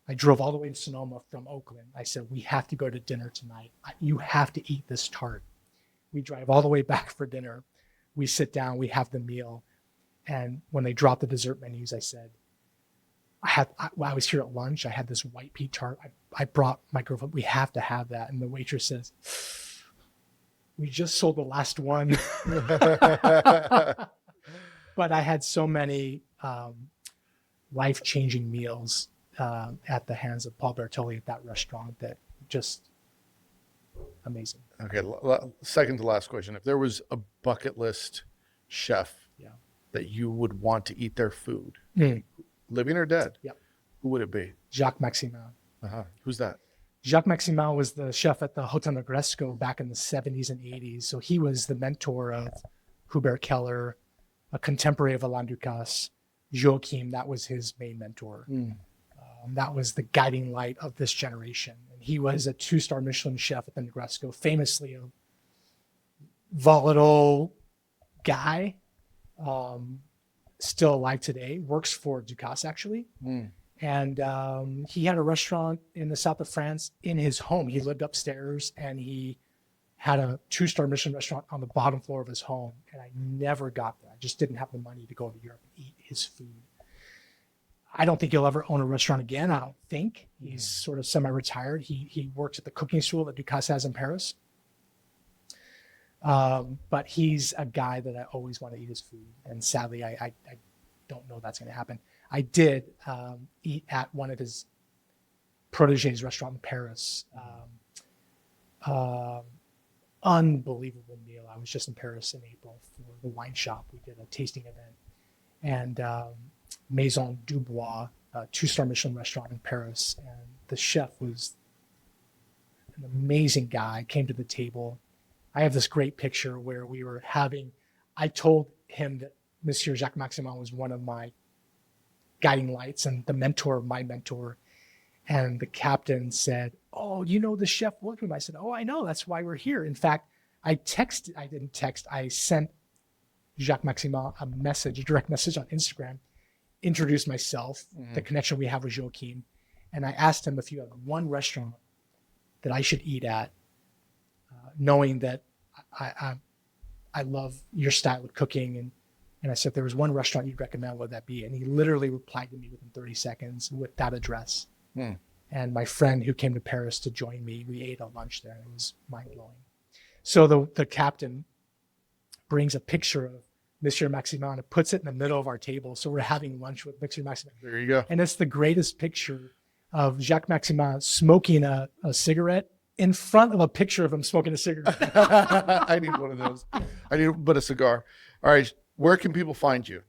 I drove all the way to Sonoma from Oakland. I said, we have to go to dinner tonight. You have to eat this tart. We drive all the way back for dinner. We sit down, we have the meal. And when they dropped the dessert menus, I said, I was here at lunch. I had this white peach tart. I brought my girlfriend. We have to have that. And the waitress says, we just sold the last one. But I had so many life-changing meals at the hands of Paul Bertoli at that restaurant that just amazing. Okay, second to last question. If there was a bucket list chef that you would want to eat their food, living or dead, who would it be? Jacques Maximin. Who's that? Jacques Maximin was the chef at the Hotel Negresco back in the 70s and 80s. So he was the mentor of Hubert Keller, a contemporary of Alain Ducasse, Joachim. That was his main mentor. That was the guiding light of this generation. And he was a 2-star Michelin chef at the Negresco, famously a volatile guy, still alive today, works for Ducasse actually. And he had a restaurant in the south of France in his home. He lived upstairs and he had a 2-star Michelin restaurant on the bottom floor of his home. And I never got there. I just didn't have the money to go to Europe and eat his food. I don't think he'll ever own a restaurant again. I don't think. He's sort of semi-retired. He works at the cooking school that Ducasse has in Paris. But he's a guy that I always want to eat his food. And sadly, I don't know that's going to happen. I did eat at one of his protege's restaurant in Paris. Unbelievable meal. I was just in Paris in April for the wine shop. We did a tasting event. And Maison Dubois, a 2-star Michelin restaurant in Paris. And the chef was an amazing guy, came to the table. I have this great picture where we were I told him that Monsieur Jacques Maximin was one of my guiding lights and the mentor of my mentor. And the captain said, "Oh, you know the chef William?" I said, "Oh, I know. That's why we're here." In fact, I sent Jacques Maximin a direct message on Instagram, introduced myself, the connection we have with Joachim. And I asked him if you had one restaurant that I should eat at, knowing that I love your style of cooking. And I said, if there was one restaurant you'd recommend, what would that be? And he literally replied to me within 30 seconds with that address. And my friend who came to Paris to join me, we ate a lunch there. It was mind-blowing. So the captain brings a picture of Monsieur Maximin and puts it in the middle of our table. So we're having lunch with Monsieur Maximin. There you go. And it's the greatest picture of Jacques Maximin smoking a cigarette in front of a picture of him smoking a cigarette. I need one of those. I need but a cigar. All right. Where can people find you?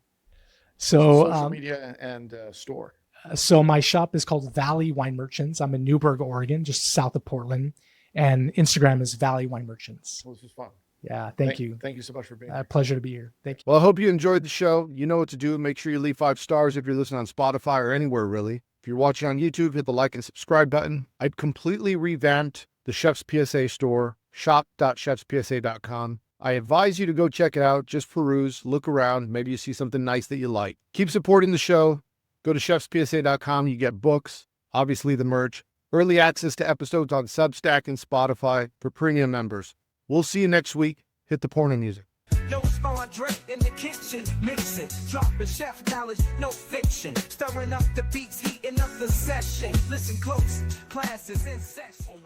So social media and store. So my shop is called Valley Wine Merchants. I'm in Newburgh, Oregon, just south of Portland. And Instagram is Valley Wine Merchants. Well, this was fun. Yeah, thank you. Thank you so much for being here. Pleasure to be here. Thank you. Well, I hope you enjoyed the show. You know what to do. Make sure you leave 5 stars if you're listening on Spotify or anywhere, really. If you're watching on YouTube, hit the like and subscribe button. I've completely revamped the Chef's PSA store, shop.chefspsa.com. I advise you to go check it out. Just peruse, look around. Maybe you see something nice that you like. Keep supporting the show. Go to chefspsa.com. You get books, obviously the merch, early access to episodes on Substack and Spotify for premium members. We'll see you next week. Hit the porno music. No spawn drip in the kitchen, mixing, dropping chef knowledge, no fiction, stirring up the beats, heating up the session. Listen close, classes in session.